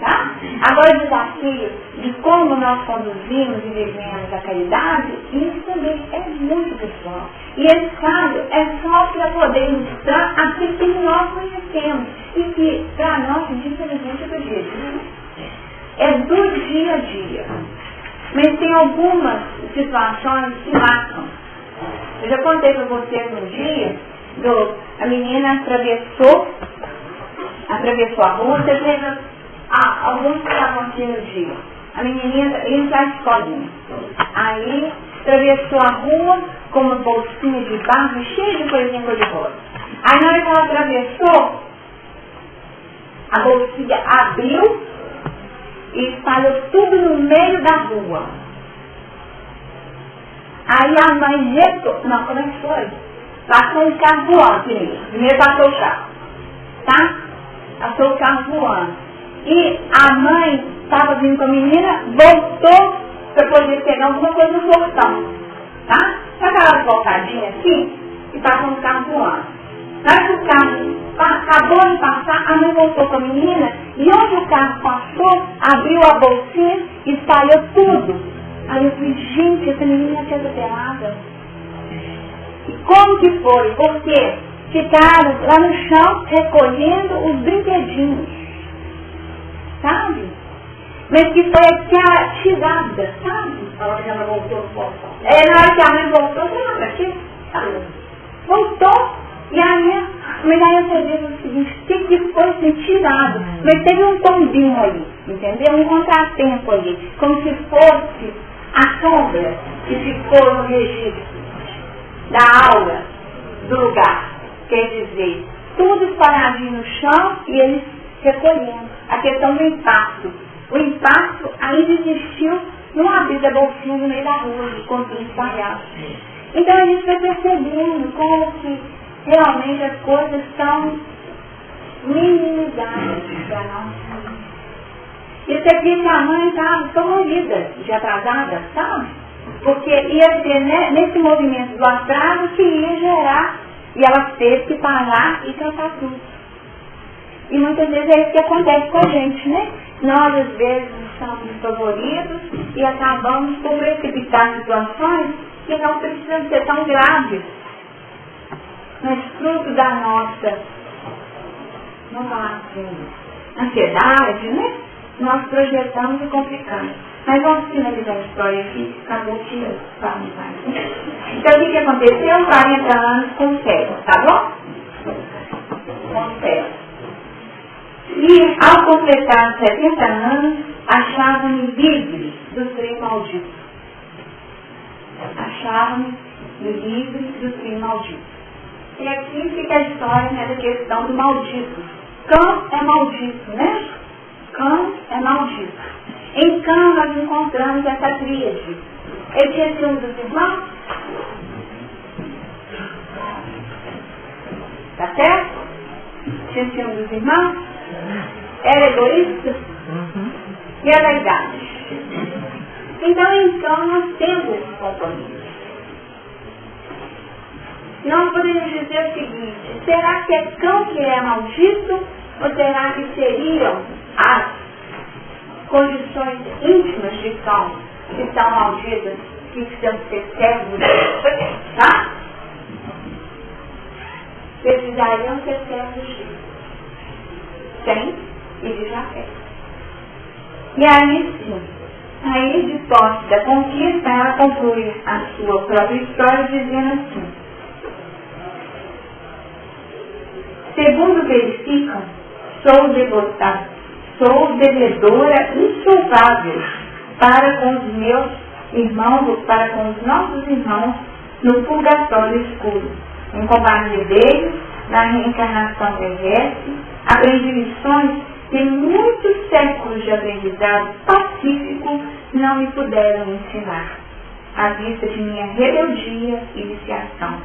Tá? Agora o desafio de como nós conduzimos e vivemos a caridade, isso também é muito pessoal. E esse caso é só para poder mostrar aquilo que nós conhecemos e que para nós, infelizmente, é do dia a dia. É do dia a dia. Mas tem algumas situações que marcam. Eu já contei para vocês um dia, a menina atravessou a rua, você veja. Alguns que estavam aqui no dia. A menininha ia entrar escolinha. Aí, atravessou a rua com uma bolsinha de barro cheia de coisinha cor-de-rosa. Aí, na hora que ela atravessou, a bolsinha abriu e espalhou tudo no meio da rua. Aí a mãe retornou. Não, como é que foi? Passou um carro voando primeiro passou o carro. Tá? Passou o carro voando. E a mãe estava vindo com a menina, voltou para poder pegar alguma coisa no portão. Tá? Sabe aquela voltadinha aqui? E passou um carro voando. Na hora que o carro acabou de passar, a mãe voltou com a menina e onde o carro passou, abriu a bolsinha e espalhou tudo. Aí eu falei, gente, essa menina tinha atropelada. E como que foi? Porque ficaram lá no chão recolhendo os brinquedinhos. Sabe? Mas que foi aquela tirada, sabe? A hora que ela voltou no portão. Na hora que a mãe voltou, lembra aqui? Voltou, e aí, mas aí você diz o seguinte, o que foi ser tirado? Mas teve um tombinho ali, entendeu? Um contratempo ali, como se fosse a sombra que ficou no registro da aula do lugar. Quer dizer, tudo espalhadinho no chão e eles recolhendo. A questão do impacto. O impacto ainda existiu no abrir da bolsinha no meio da rua, com tudo espalhado. Então a gente vai percebendo como que realmente as coisas são minimizadas para nós. Isso aqui que a mãe estava comovida, de atrasada, sabe? Porque ia ter, né, nesse movimento do atraso que ia gerar, e ela teve que parar e tratar tudo. E muitas vezes é isso que acontece com a gente, né? Nós, às vezes, somos favoritos e acabamos por precipitar situações que não precisam ser tão graves. Mas fruto da nossa, vamos falar assim, ansiedade, né? Nós projetamos e complicamos. Mas vamos finalizar a história aqui, acabou que vamos mais. Então, o que aconteceu? 40 anos com cego, tá bom? Com cego. E, ao completar 70 anos, achavam-me livre do trem maldito. Achavam-me livre do trem maldito. E aqui fica a história, né, da questão do maldito. Cão é maldito, né? Cão é maldito. Em Cão nós encontramos essa tríade. Ele tinha ciúme dos irmãos? Tá certo? Tinha ciúme dos irmãos? Era egoísta? E a vaidade? Então nós temos esse compromisso. Nós podemos dizer o seguinte, será que é Cão que é maldito? Ou será que seriam as condições íntimas de Cão que são malditas, que precisam ser servos? Tá? Precisariam ser servos de Sem e de Jafé. E aí sim, aí de posse da conquista, ela conclui a sua própria história dizendo assim: segundo verificam, sou devotado, sou devedora insolvável para com os meus irmãos, para com os nossos irmãos no purgatório escuro. Em companhia deles, na reencarnação terrestre, aprendi lições que muitos séculos de aprendizado pacífico não me puderam ensinar, à vista de minha rebeldia e viciação.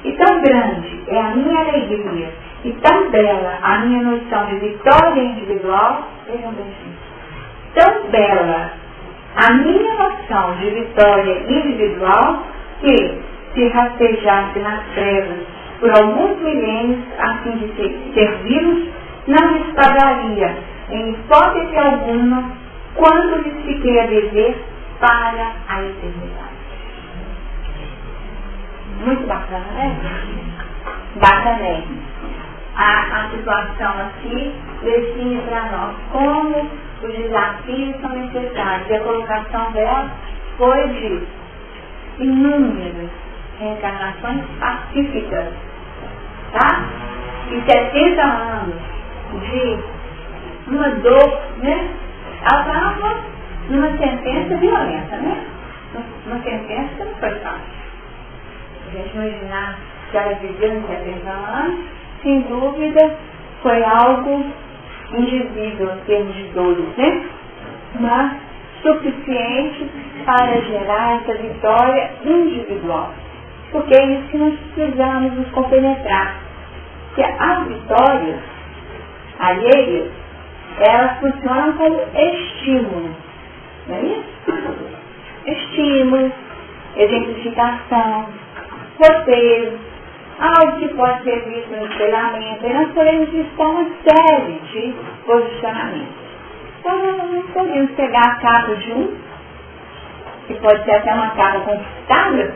E tão grande é a minha alegria, e tão bela a minha noção de vitória individual, vejam bem, tão bela a minha noção de vitória individual, que, se rastejasse nas trevas por alguns milênios, a fim de servi-los, não lhes pagaria, em hipótese alguma, quanto lhes fiquei a dever para a eternidade. Muito bacana, né? Bacana. A situação aqui define para nós como os desafios são necessários. E a colocação dela foi de inúmeras reencarnações pacíficas, tá? E 70 anos de uma dor, né? Ela estava numa sentença violenta, né? Uma sentença que não foi fácil. A gente imaginar que ela viveu em 70 anos, sem dúvida, foi algo indizível em termos de dores, né? Mas suficiente para gerar essa vitória individual. Porque é isso que nós precisamos nos compenetrar. Que as vitórias alheias, elas funcionam como estímulo. Não é isso? Estímulo, exemplificação, roteiro, algo que pode ser visto no espelhamento. E nós podemos dispor uma série de posicionamentos. Então, nós podemos pegar a capa de um, que pode ser até uma capa conquistada,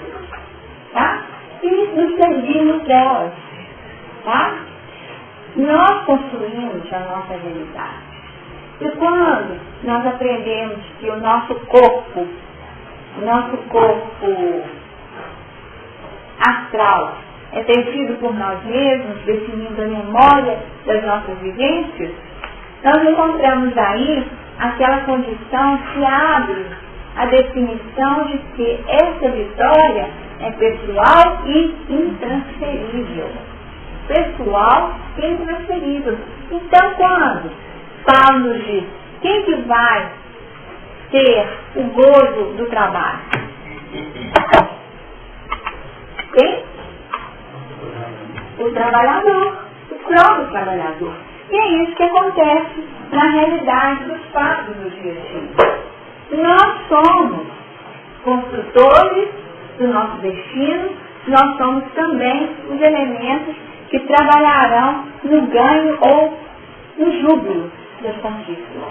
tá? E nos servirmos delas, tá? Nós construímos a nossa realidade. E quando nós aprendemos que o nosso corpo astral é tecido por nós mesmos, definindo a memória das nossas vivências, nós encontramos aí aquela condição que abre a definição de que essa vitória é pessoal e intransferível. Pessoal e intransferível. Então, quando falamos de quem que vai ter o gozo do trabalho? Quem? O trabalhador, o próprio trabalhador. E é isso que acontece na realidade dos fatos do dia a dia. Nós somos construtores do nosso destino, nós somos também os elementos que trabalharão no ganho ou no júbilo das conquistas.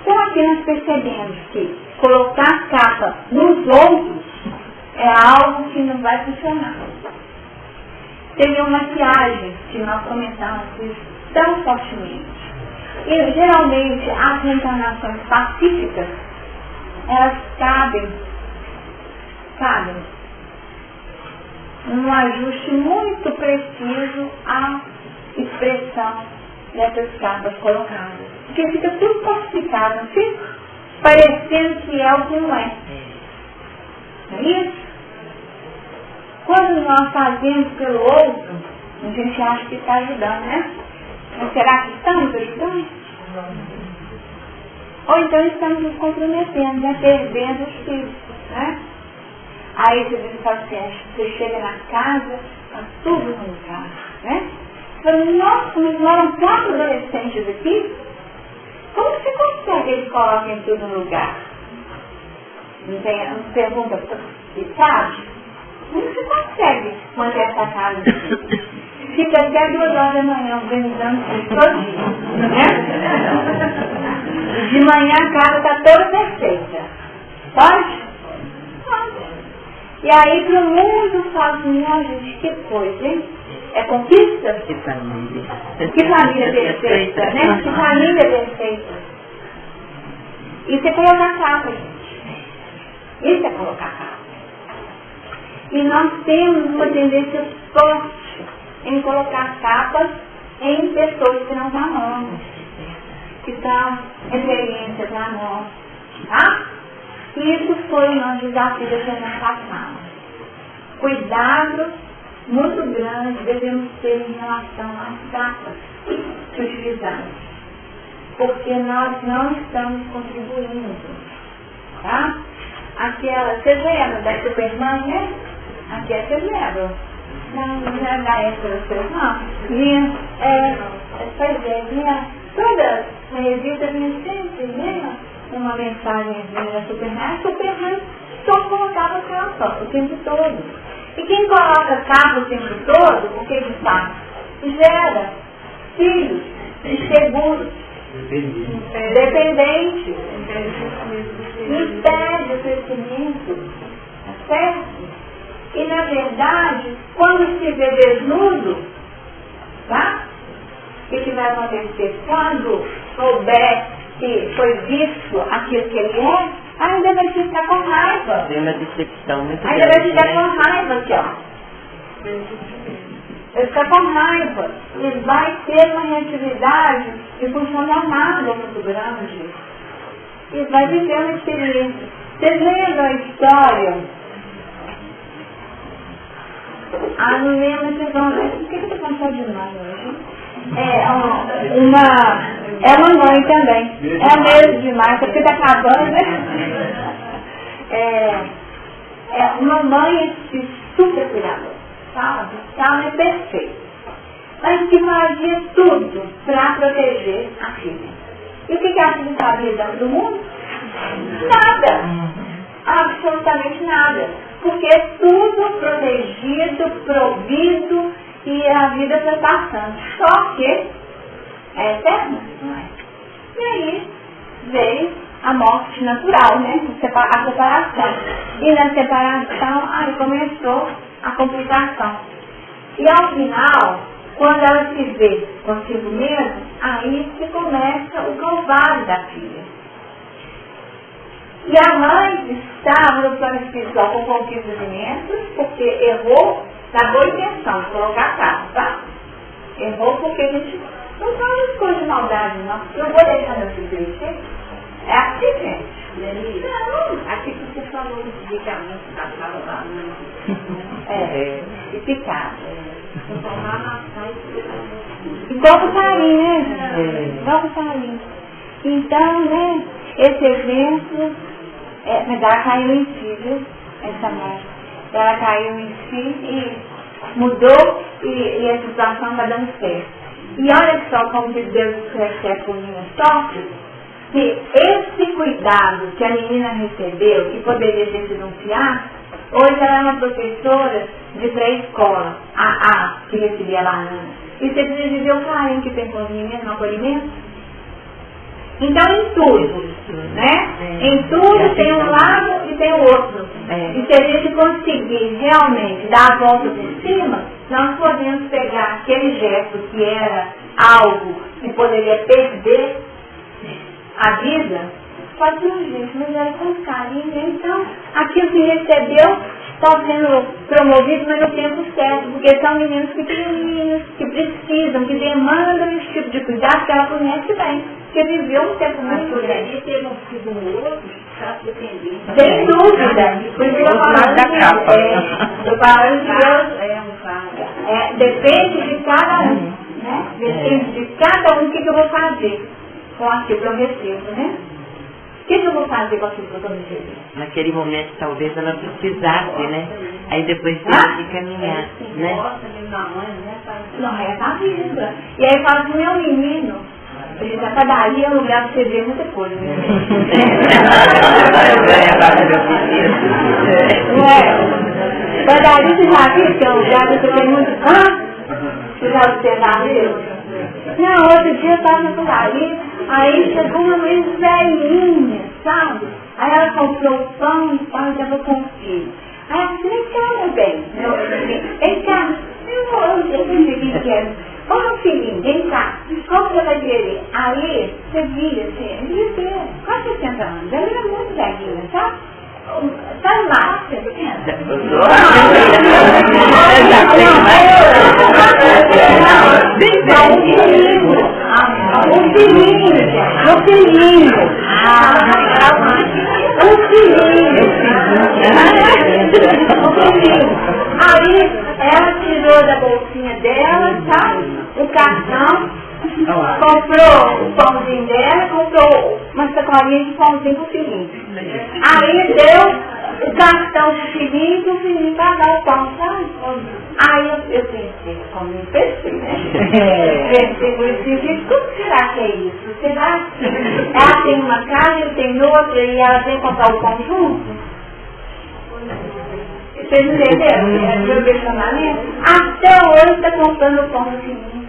Então aqui nós percebemos que colocar capa nos outros é algo que não vai funcionar. Teve uma maquiagem que nós comentamos isso tão fortemente. E geralmente as reencarnações pacíficas, elas cabem um ajuste muito preciso à expressão dessas capas colocadas. Porque fica tudo falsificado, não fica? Parecendo que é o que não é. Não é isso? Quando nós fazemos pelo outro, a gente acha que está ajudando, né? Mas será que estamos ajudando? Ou então estamos nos comprometendo, né? Perdendo os filhos, né? Aí você diz assim, você chega na casa, está tudo no lugar, né? Mas nossa, mas moram 4 adolescentes aqui? Como que você consegue que eles coloquem tudo no lugar? Não pergunta, sabe? Como você consegue manter essa casa aqui? Fica até 2 horas da manhã organizando tudo todo dia, né? De manhã a casa está toda perfeita. Pode? E aí para o mundo fala assim, gente, que coisa, hein? É conquista? Que família. Que família perfeita, né? Que família perfeita. Isso é colocar capa, gente. Isso é colocar capa. E nós temos uma tendência forte em colocar capas em pessoas que nós amamos. que são experiências para nós, tá? Isso foi o nosso desafio da semana passada. Cuidado muito grande devemos ter em relação às datas que utilizamos, porque nós não estamos contribuindo, tá? Aquela, vocês lembram da Superman, né? Aqui é vocês lembram? Não é da época da Superman? Vinha, toda a revista vinha sempre, né? Uma mensagem da Superman. A Superman só colocava capa o tempo todo. E quem coloca capa o tempo todo, o que ele faz? Gera filhos inseguros, dependentes, impede o crescimento, tá certo? E na verdade, quando se vê desnudo, tá? O que vai acontecer? Quando souber que foi visto aquilo que ele é, ainda vai ficar com raiva. Tem uma decepção muito ainda grande, vai ficar né? com raiva aqui, ó. Vai ficar com raiva. E vai ter uma reatividade de função de amarga muito grande. E vai viver uma experiência. Vocês lembram a história? Não lembro, vocês vão ver. Por que eu estou cansada demais hoje? É uma mãe também. É a mesma demais, porque está acabando, né? Uma mãe super cuidadora, sabe? Ela é perfeita. Mas que fazia tudo para proteger a filha. E o que a filha sabia do mundo? Nada. Absolutamente nada. Porque é tudo protegido, provido, e a vida foi passando. Só que é eterna, não é? E aí veio a morte natural, né? A separação. E na separação, aí começou a complicação. E ao final, quando ela se vê consigo mesma, aí que começa o calvário da filha. E a mãe estava no plano espiritual com conquistamentos, porque errou na boa intenção de colocar a casa, tá? Errou porque a gente não faz coisas de maldade, não. Eu vou deixar meu filho crescer. É assim, gente. Não, Aqui que você falou de caminho que passava lá, né? e picar. Então lá na frente, Igual o carinho, né? Igual o carinho. Então, né, esse exemplo, mas ela caiu em si, viu? Essa mãe. Ela caiu em si e mudou e a situação está dando certo. E olha só como que Deus recebe por mim sofre, que esse cuidado que a menina recebeu, que poderia ter sido um fiasco, hoje ela é uma professora de pré-escola, que recebia banana. E você precisa ver o carinho que tem com as meninas no acolhimento? Então, em tudo, né? Em tudo tem um lado e tem o outro. E se a gente conseguir realmente dar a volta por cima, nós podemos pegar aquele gesto que era algo que poderia perder a vida, pode ser um gesto, mas era com carinho. Então, aquilo que recebeu está sendo promovido, mas no tempo certo, porque são meninos pequenininhos, que precisam, que demandam esse tipo de cuidado que ela conhece bem, que viveu um tempo muito grande. ali teve um filho no outro, está dependendo. Sem dúvida. Por isso eu falando de Deus, depende de cada um, né? Depende de cada um o que eu vou fazer com aquilo que eu recebo, né? O que eu vou fazer com aquilo que eu estou recebendo? Naquele momento, talvez ela precisasse, né? Aí depois teve que caminhar, né? Não, tá viva. E aí fala assim, meu menino, a padaria é um lugar para você ver muita coisa, né? Padaria, você já viu que é um lugar que você tem muito... Você já observaram? Não, outro dia eu estava na padaria, aí chegou uma mulher velhinha, sabe? Aí ela comprou o pão e tal, já vou com o filho. Aí ela disse, vem cá, meu bem. Vem cá. Eu pensei que era. Ô, filhinho, vem cá. Qual que você vai querer? Aí, você via, assim, eu devia ter quase 60 anos. Ela era muito velhinha, sabe? Sabe lá, você pensa? O filhinho, gente. O filhinho. Aí ela tirou da bolsinha dela, sabe? O cartão, comprou o pãozinho dela, comprou uma sacolinha de pãozinho pro filhinho. Aí deu o cartão pro filhinho, pro filhinho pagar o pão, sabe? Aí eu pensei, como eu pensei, né? Pensei por isso, como será que é isso? Será que ela tem uma casa, ele tem outra e ela vem comprar o pão junto? Vocês entenderam? É direcionamento. Até hoje está comprando o pão do filhinho.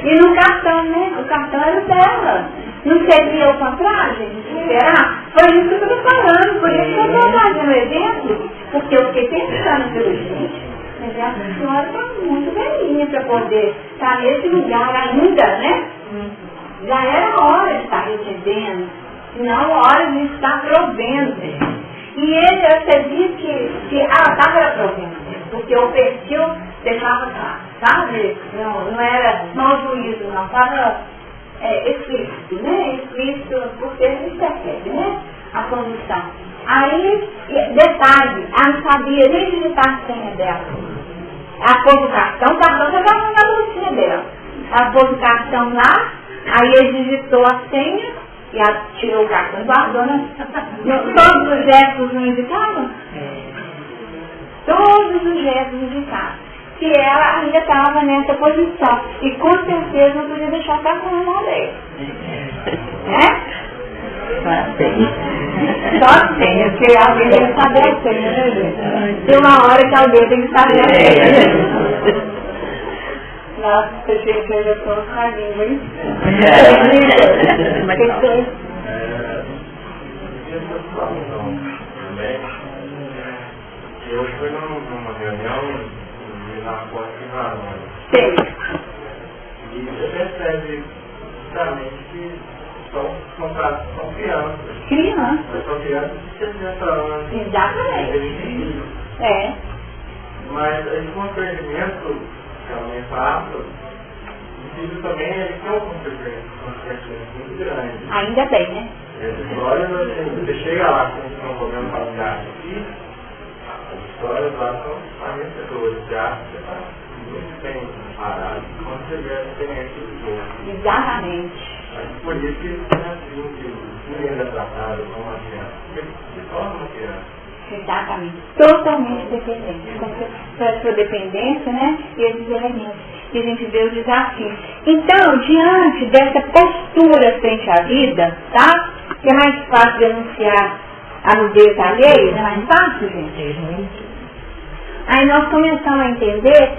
E no cartão, né? O cartão era dela. Não seria o contrário, gente? Será? Foi isso que eu estou falando. Por isso que eu estou fazendo o exemplo. Porque eu fiquei pensando pelo gente. Mas essa senhora está muito velhinha para poder estar nesse lugar ainda, né? Já era hora de estar recebendo. Não hora de estar provendo. E ele, eu sabia que ela estava provendo, porque o perfil deixava claro, sabe? Não era mau juízo, não, estava explícito, né? Explícito, porque ele percebe, né? A condição. Aí, detalhe, ela não sabia nem digitar a senha dela. Ela pôs o cartão já estava na bolsinha dela. Ela pôs o cartão lá, aí ele digitou a senha, e ela tirou o cartão e guardou, né? Todos os gestos não indicavam? Todos os gestos indicavam. Que ela ainda estava nessa posição. E com certeza não podia deixar o cartão na mão dele. Só senha, porque alguém tem que saber a senha, né, gente? Tem uma hora que alguém tem que saber a senha. Nossa, achei que eu já estou com língua, hein? Eu fui numa reunião na porta de Varone. Sei. E você percebe justamente que são crianças. Crianças. Mas são crianças de 60 anos. Exatamente. É. Mas esse constrangimento que a mãe passa, o filho também ele tem um constrangimento muito grande. Ainda bem, né? As histórias, assim, você chega lá com um problema familiar aqui, as histórias lá são arremessadoras, você acha que você está muito bem parado quando você vê a experiência do outro. Exatamente. Por isso que ninguém é tratado como uma criança, porque se torna uma criança. Exatamente. Totalmente dependente. Com sua dependência, né? E esses elementos. E a gente vê o desafio. Então, diante dessa postura frente à vida, tá? Que é mais fácil denunciar a nudez alheia, não é mais fácil, gente? Aí nós começamos a entender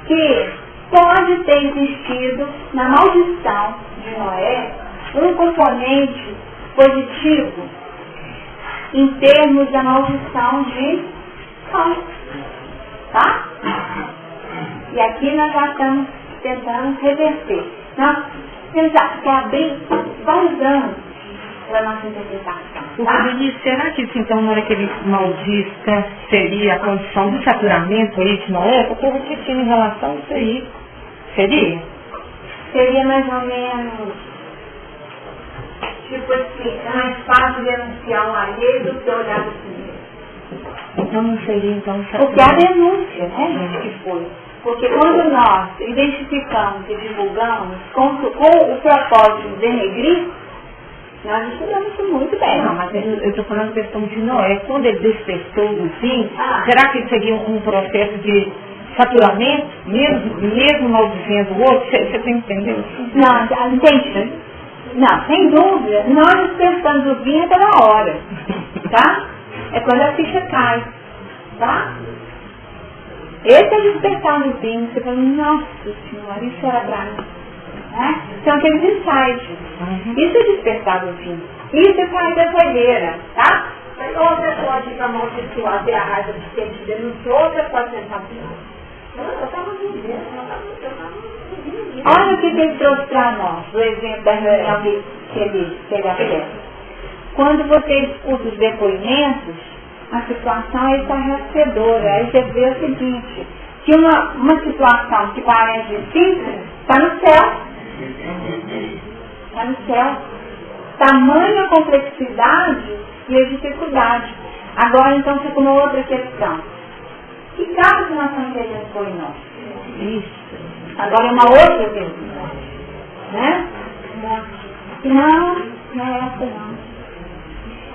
que pode ter existido na maldição de Noé um componente positivo em termos da maldição de Cão, tá? E aqui nós já estamos tentando reverter. Nós temos que abrir vários anos para a nossa interpretação, tá? Será que então na hora que ele maldista seria a condição do saturamento aí de Noé? Porque eu estou refletindo em relação a isso aí. Seria? Seria mais ou menos tipo assim, é mais fácil denunciar um alheio do que olhar do primeiro. Então não seria então porque a denúncia, né, gente, que foi. Porque quando nós identificamos e divulgamos com o propósito de denegrir, nós estudamos isso muito bem. Não, mas eu estou falando questão de Noé. Quando ele despertou do fim, será que seria um processo de saturamento, mesmo maldizendo o outro? Você está entendendo? Não, entende? Não, sem dúvida. Nós despertamos o vinho pela hora, tá? É quando a ficha cai, tá? Esse é despertar no vinho. Você fala, nossa senhora, isso era pra mim. Né? São aqueles insights. Isso é despertar no vinho. Isso é sair da fogueira, tá? Mas outra pode ir pra amaldiçoar, ter a raiva de quem te denunciou, outra pode tentar pior. Eu estava vivendo, eu estava vivendo. Olha o que ele trouxe para nós, o exemplo da reunião que ele afeta. Quando você escuta os depoimentos, a situação é estarrecedora. Aí você vê o seguinte, que uma situação que parece difícil, está no céu. Está no céu. Tamanha complexidade e a dificuldade. Agora, então, fica uma outra questão. Que caso que nós estamos querendo pôr em nós? Isso. Agora é uma outra pergunta. Né? Não é essa não.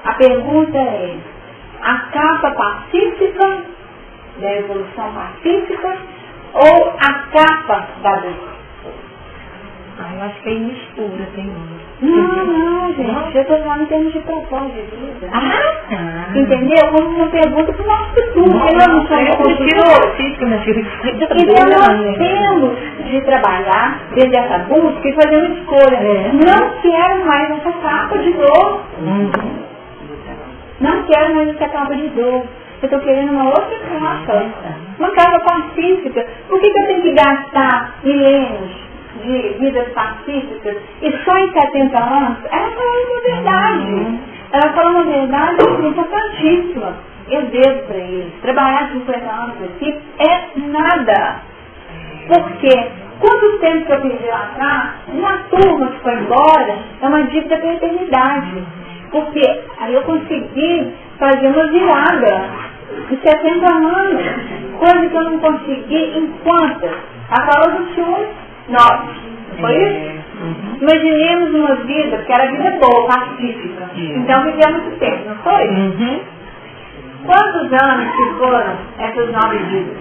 A pergunta é: a capa pacífica, da evolução pacífica, ou a capa da dor? Eu acho que aí mistura, Senhor. Não, gente. Eu estou falando em termos de propósito de vida. Tá. Entendeu? Como uma pergunta para o nosso futuro. Porque nós não somos construtores. Então nós temos de trabalhar dentro dessa busca e fazer uma escolha. Não quero mais essa capa de dor. Não quero mais essa capa de dor. Eu estou querendo uma outra capa. Uma capa pacífica. Por que eu tenho que gastar milênios de vidas pacíficas e só em 70 anos? Ela falou uma verdade. Ela falou uma verdade importantíssima. Eu devo para eles. Trabalhar 50 anos aqui é nada. Porque quanto tempo que eu perdi lá atrás, uma turma que foi embora, é uma dívida para a eternidade. Porque aí eu consegui fazer uma virada de 70 anos. Coisa que eu não consegui em quantas? A fala do Senhor, 9. Foi isso? Imaginemos uma vida, que era vida boa, pacífica. Então vivemos muito tempo, não foi? Quantos anos que foram essas 9 vidas?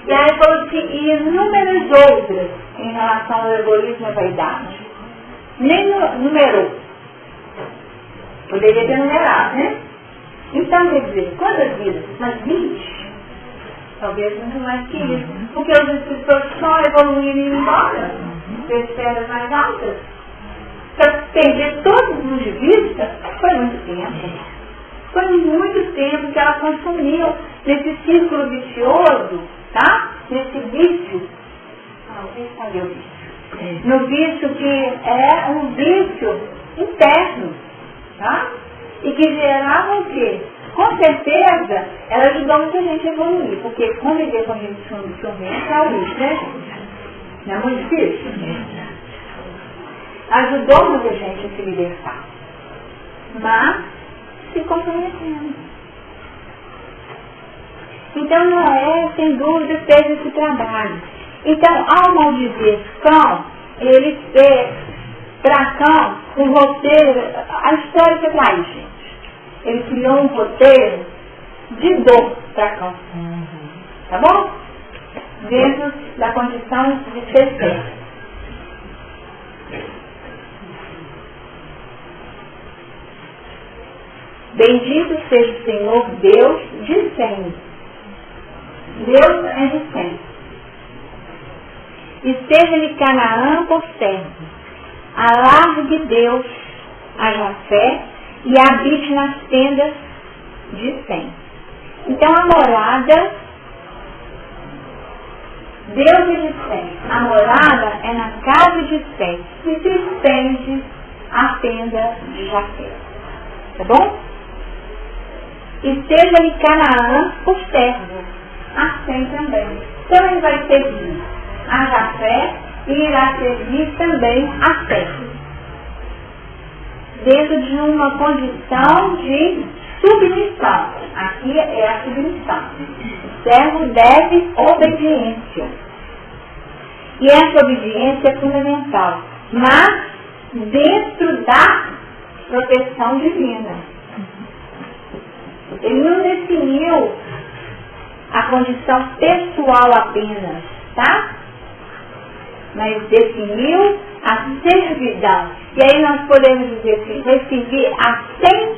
E aí falou assim, e inúmeras outras em relação ao egoísmo e à vaidade. Nem numerou. Poderia ter numerado, né? Então, quer dizer, quantas vidas? Mas 20? Talvez muito mais que isso. Porque os escritores só evoluíram e iam embora. Ter esferas mais altas. Para perder todo mundo de vista, foi muito tempo. Foi muito tempo que ela consumiu nesse círculo vicioso, tá? Nesse vício. Cadê o vício? No vício que é um vício interno, tá? E que gerava o quê? Com certeza, ela ajudou muita gente a evoluir, porque conviver com a gente sorvente é o lixo, né, gente? Não é muito difícil? Ajudou muita gente a se libertar. Mas se comprometendo. Então Noé, sem dúvida, fez esse trabalho. Então, ao maldizer Cão, ele fez para Cão um roteiro, a história que está aí, gente. Ele criou um roteiro de dor para Cão. Tá bom? Dentro da condição de ser certo. Bendito seja o Senhor Deus de sempre. Deus é de sempre. E seja-lhe Canaã por sempre. Alargue Deus a Jafé e habite nas tendas de Sem. Então a morada, Deus é de Sem. A morada é na casa de Sem. E se estende a tenda de Jafé. Tá bom? E seja-lhe Canaã por servo, a Sem também. Então ele vai servir a Jafé e irá servir também a Sem. Dentro de uma condição de submissão. Aqui é a submissão. O servo deve obediência. E essa obediência é fundamental. Mas dentro da proteção divina. Ele não definiu a condição pessoal apenas, tá? Mas definiu a servidão. E aí nós podemos dizer que vai servir a Sem,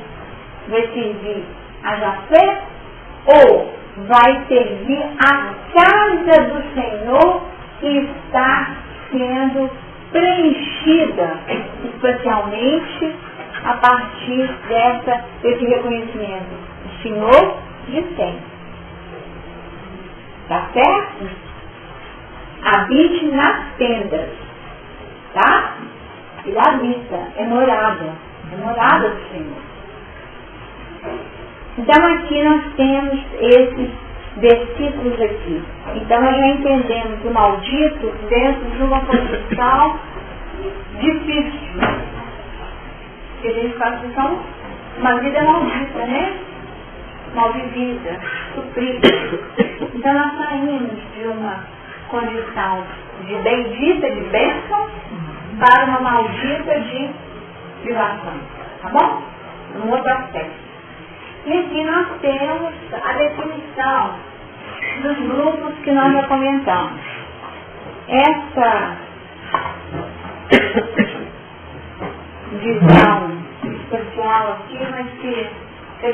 vai servir a Jafé, ou vai servir a casa do Senhor que está sendo preenchida, especialmente a partir desse reconhecimento. O Senhor de sempre. Tá certo? Habite nas tendas. Tá? Ele habita. É morada. É morada do Senhor. Então aqui nós temos esses versículos aqui. Então nós já entendemos o maldito dentro de uma condição difícil. Que a gente faz então uma vida maldita, né? Mal vivida, sofrida. Então nós saímos de uma condição de bendita, de bênção, para uma maldita de privação. Tá bom? Um outro aspecto. E aqui nós temos a definição dos grupos que nós já comentamos. Essa visão especial aqui vai ser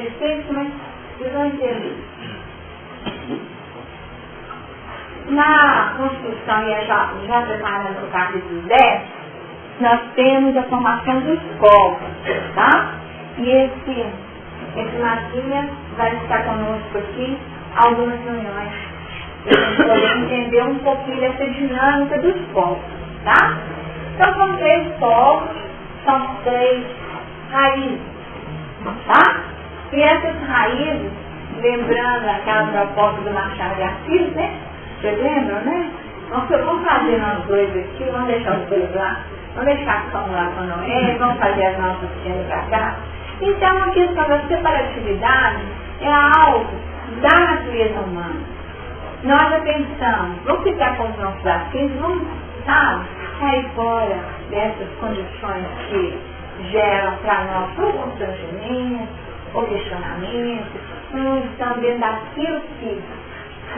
difícil, mas vocês vão entender. Na Constituição, e já preparando o capítulo 10, nós temos a formação dos povos, tá? E esse Marquinhos vai estar conosco aqui algumas reuniões para a gente poder entender um pouquinho dessa dinâmica dos povos, tá? Então são 3 povos, são 3 raízes, tá? E essas raízes, lembrando aquela proposta do Machado de Assis, né? Vocês lembram, né? Vamos fazer nós dois aqui, vamos deixar os dois lá, vamos deixar a cama lá com Noé, vamos fazer as nossas cenas para cá. Então, a questão da separatividade é algo da natureza humana. Nós já pensamos, vamos ficar com os nossos afins, vamos, sabe, sair fora dessas condições que geram para nós ou constrangimento, ou questionamento, não estamos dentro daquilo que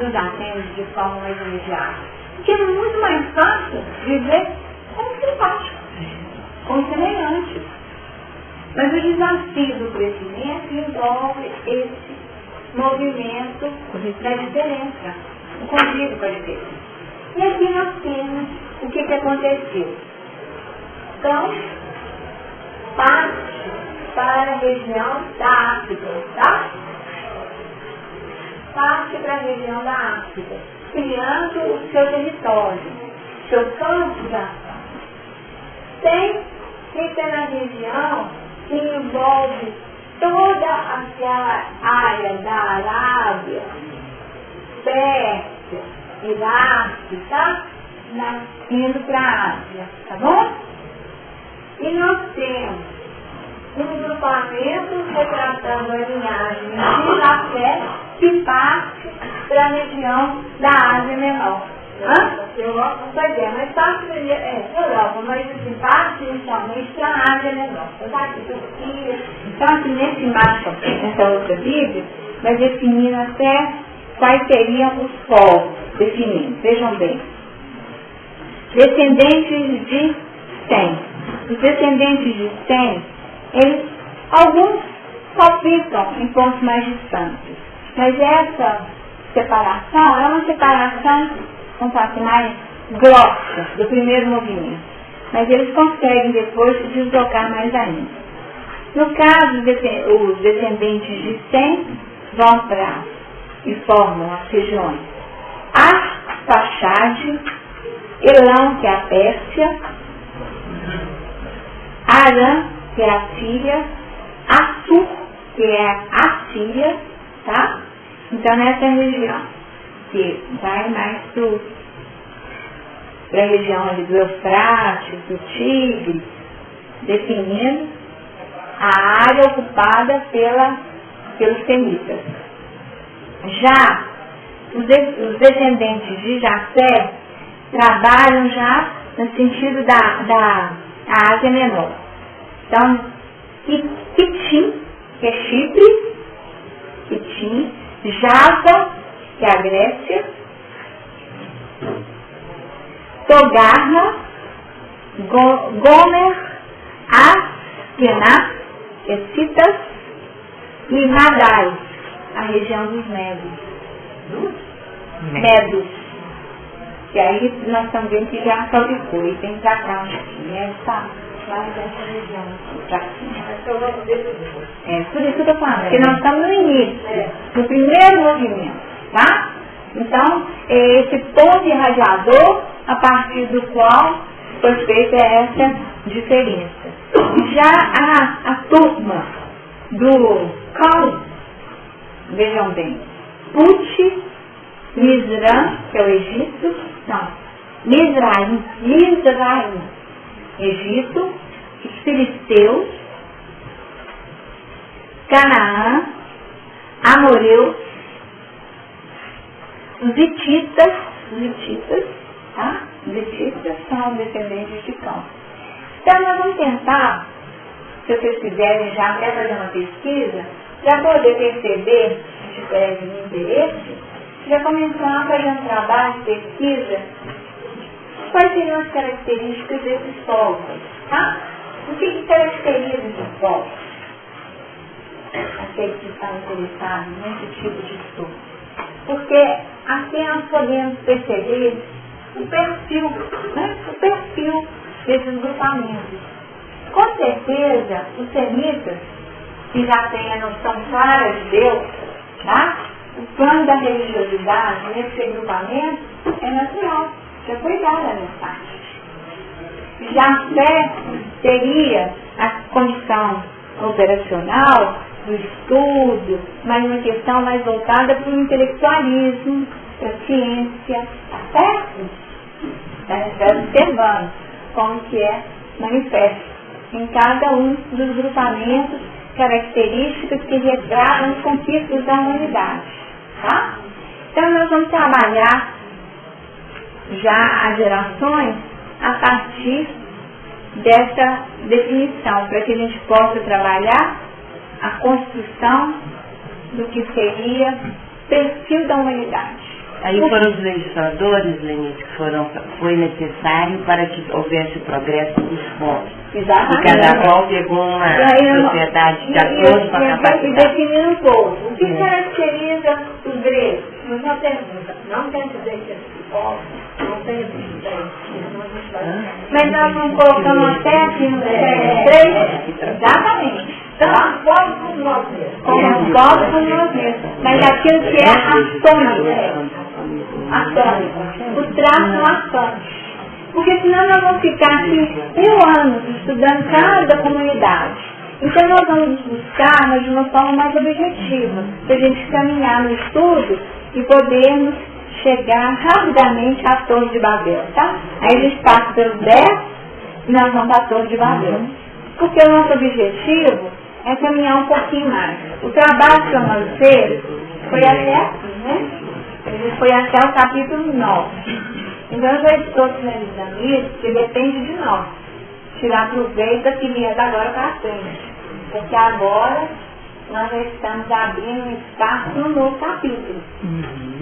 nos atende de forma mais imediata. Porque é muito mais fácil viver como simpático, como semelhante. Mas o desafio do crescimento envolve esse movimento da diferença, o convívio com a diferença. E aqui nós temos o que aconteceu. Então, parte para a região da África, tá? Parte para a região da África, criando o seu território, seu campo de ação. Fica na região que envolve toda aquela área da Arábia, Pérsia, Iraque, tá? Indo para a Ásia, tá bom? E nós temos um grupamento retratando a linhagem de Jafé que parte para a região da Ásia Menor. Europa, pois é, mas parte da Europa, mas assim, parte inicialmente para a Ásia Menor. Então, assim, nesse mapa, nessa outra Bíblia, vai definindo até quais seriam os povos definidos. Vejam bem. Descendentes de Sem. Os descendentes de Sem, alguns só ficam em pontos mais distantes. Mas essa separação é uma separação, vamos falar assim, mais grossa do primeiro movimento. Mas eles conseguem depois se deslocar mais ainda. No caso, os descendentes de Sem vão para e formam as regiões Arfaxade, Elão, que é a Pérsia, Arã, que é a Síria, Assur, que é a Síria, tá? Então, nessa região, que vai mais para a região ali do Eufrates, do Tigre, definindo a área ocupada pelos semitas. Já os descendentes de Jafé trabalham já no sentido da Ásia Menor. Então, Quitim, que é Chipre, Quitim, Java, que é a Grécia, Togarma, Gomer, Askenaz, que é Citas, e Madai, a região dos Medos. E aí nós estamos vendo que já fabricou e tem pra cá, né? Tá lá nessa região, pra cima. Por isso que eu tô falando, porque nós estamos no início, no primeiro movimento, tá? Então, esse ponto irradiador a partir do qual foi feita essa diferença. Já a turma do Cão, vejam bem, Put, Mizrã, que é o Egito, não, Mizraim, Egito, os filisteus, Canaã, amoreus, os hititas, tá? Os hititas são descendentes de Cão. Então nós vamos tentar, se vocês quiserem já até fazer uma pesquisa, para poder perceber, se tiver algum interesse, já começar a fazer um trabalho de pesquisa, quais seriam as características desses povos, tá? O que caracteriza esses povos? Aqueles que estão interessados nesse tipo de estudo. Porque assim nós podemos perceber o perfil, né? O perfil desses grupamentos. Com certeza, os semitas, que já têm a noção clara de Deus, tá? O plano da religiosidade nesse agrupamento é natural, já foi dada a mensagem. Já a fé teria a condição operacional do estudo, mas uma questão mais voltada para o intelectualismo, para a ciência, tá certo? Está observando como que é manifesto em cada um dos grupamentos características que retratam os conquistos da humanidade, tá? Então nós vamos trabalhar já as gerações a partir dessa definição, para que a gente possa trabalhar a construção do que seria perfil da humanidade. Aí foram os legisladores, Lenice, que foi necessário para que houvesse o progresso dos povos. Exatamente. E cada qual pegou uma sociedade de acordo com a capacidade. E definir um pouco. O que caracteriza os gregos? Uma pergunta. Não quer dizer que esses povos não têm existência. Mas nós não colocamos até aqui no 3. Exatamente. Então, os povos como nós mesmos. Como os povos como nós mesmos. Mas aquilo que é atômico. Os traços são atômicos. Porque senão nós vamos ficar aqui 1000 anos estudando cada comunidade. Então nós vamos buscar, mas de uma forma mais objetiva, para a gente caminhar no estudo e podermos chegar rapidamente à Torre de Babel, tá? Aí a gente passa pelos 10 e nós vamos para a Torre de Babel. Porque o nosso objetivo é caminhar um pouquinho mais. O trabalho que nós fez foi até aqui, né? A gente foi até o capítulo 9. Então eu já estou finalizando isso, porque depende de nós. Tirar proveito da que vier da agora para frente. Porque agora nós já estamos abrindo um espaço no novo capítulo.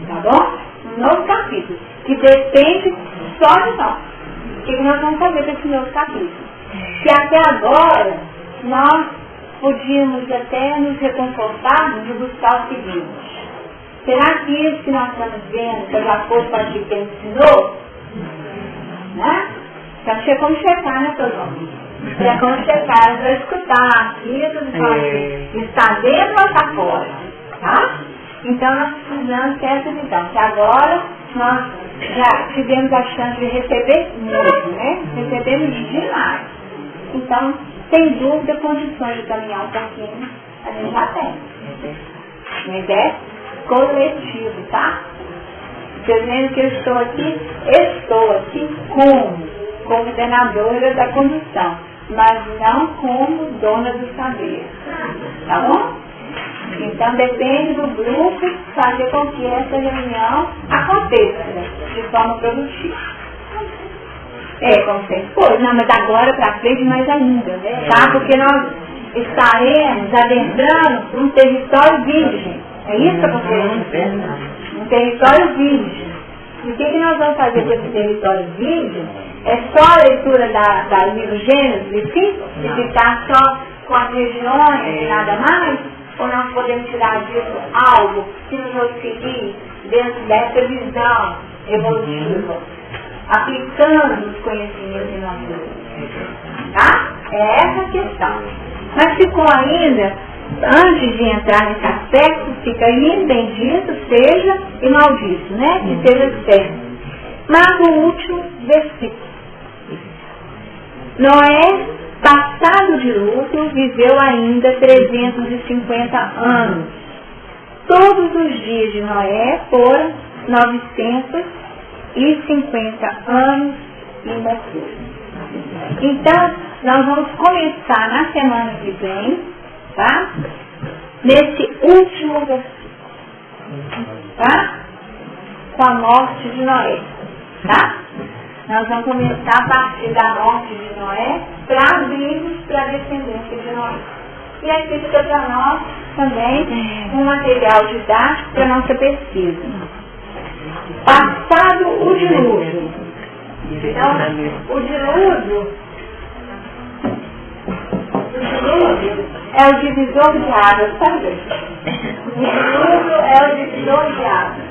Tá bom? Um novo capítulo. Que depende só de nós. O que nós vamos fazer com esse novo capítulo? Que até agora nós podíamos até nos reconfortarmos de buscar o seguinte. Será que isso que nós estamos vendo, que já foi para que quem ensinou, né? Então tinha como checar, né, Tozão? Tinha como checar, para escutar aquilo e falar assim, está dentro ou está fora, tá? Então nós precisamos ter essa visão, que agora nós já tivemos a chance de receber muito, né? Recebemos demais. Então, sem dúvida, condições de caminhar um pouquinho, a gente já tem. Uma ideia coletivo, tá? Vocês veem que eu estou aqui como coordenadora da condução, mas não como dona do saber, tá bom? Então depende do grupo fazer com que essa reunião aconteça de forma produtiva. Como sempre foi, não, mas agora para frente mais ainda, tá? Porque nós estaremos adentrando um território virgem. É isso que eu estou querendo? Um território virgem. E o que nós vamos fazer com esse território virgem? É só a leitura da livro Gênesis, sim? E ficar só com as regiões e nada mais? Ou nós podemos tirar disso algo que nos auxilie dentro dessa visão evolutiva, aplicando os conhecimentos em nossa vida? Tá? É essa a questão. Mas ficou ainda, antes de entrar nesse aspecto, fica ainda bendito seja e maldito, né? Que seja certo. Mas o último versículo. Noé, passado de luto, viveu ainda 350 anos. Todos os dias de Noé foram 950 anos e morreu. Então, nós vamos começar na semana que vem, tá? Nesse último versículo, tá? Com a morte de Noé, tá? Nós vamos começar a partir da morte de Noé para abrirmos para a descendência de Noé. E aqui fica para nós também um material didático para a nossa pesquisa. Passado o dilúvio. Então, o dilúvio é o divisor de águas, sabe? O dilúvio é o divisor de águas.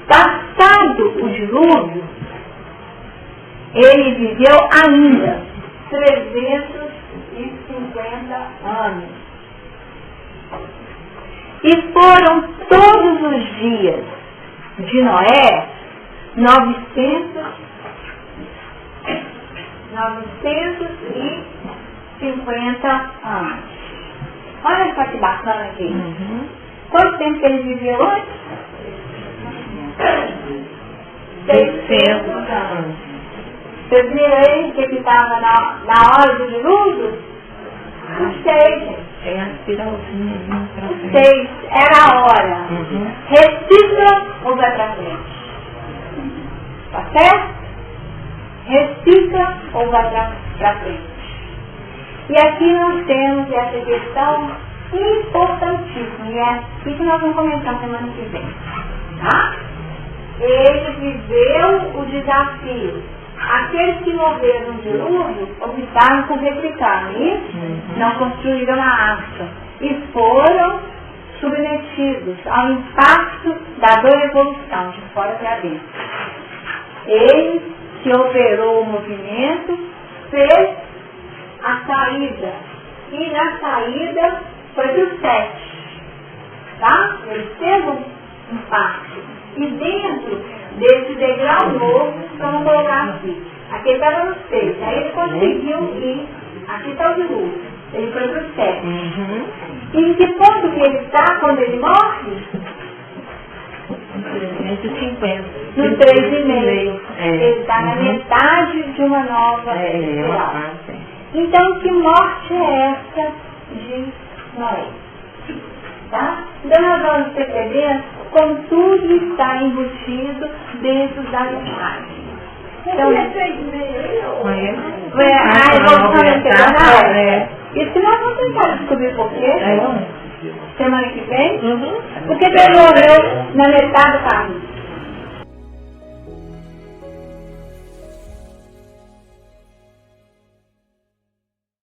Passado o dilúvio, ele viveu ainda 350 anos. E foram todos os dias de Noé 950 anos. Olha só que bacana aqui. Quanto tempo que ele viveu antes? 600 anos. Vocês viram aí que estava na hora do dilúvio? Os 6. Os 6. Era a hora. Recicla ou vai para frente? Tá certo? Recicla ou vai para frente? E aqui nós temos essa questão importantíssima. E é isso que nós vamos comentar semana que vem. Tá? Ele viveu o desafio. Aqueles que morreram no dilúvio optaram por replicar, não é isso? Não construíram a arca. E foram submetidos ao impacto da dor evolução, de fora para dentro. Ele que operou o movimento, fez a saída. E na saída foi para o 7. Tá? Ele fez um impacto. E dentro desse degrau novo, vamos colocar aqui. Aqui ele estava no 6. Aí ele conseguiu ir. Aqui está o dilúvio. Ele foi para o 7. E em que ponto que ele está quando ele morre? 350. No 3,5. Ele está na metade de uma nova espiral. Então, que morte é essa de Noé? Tá? Então, nós vamos perceber como tudo está embutido dentro da linguagem. Então, isso que nós vamos tentar descobrir por quê. Semana que vem. Porque ele morreu na metade do caminho.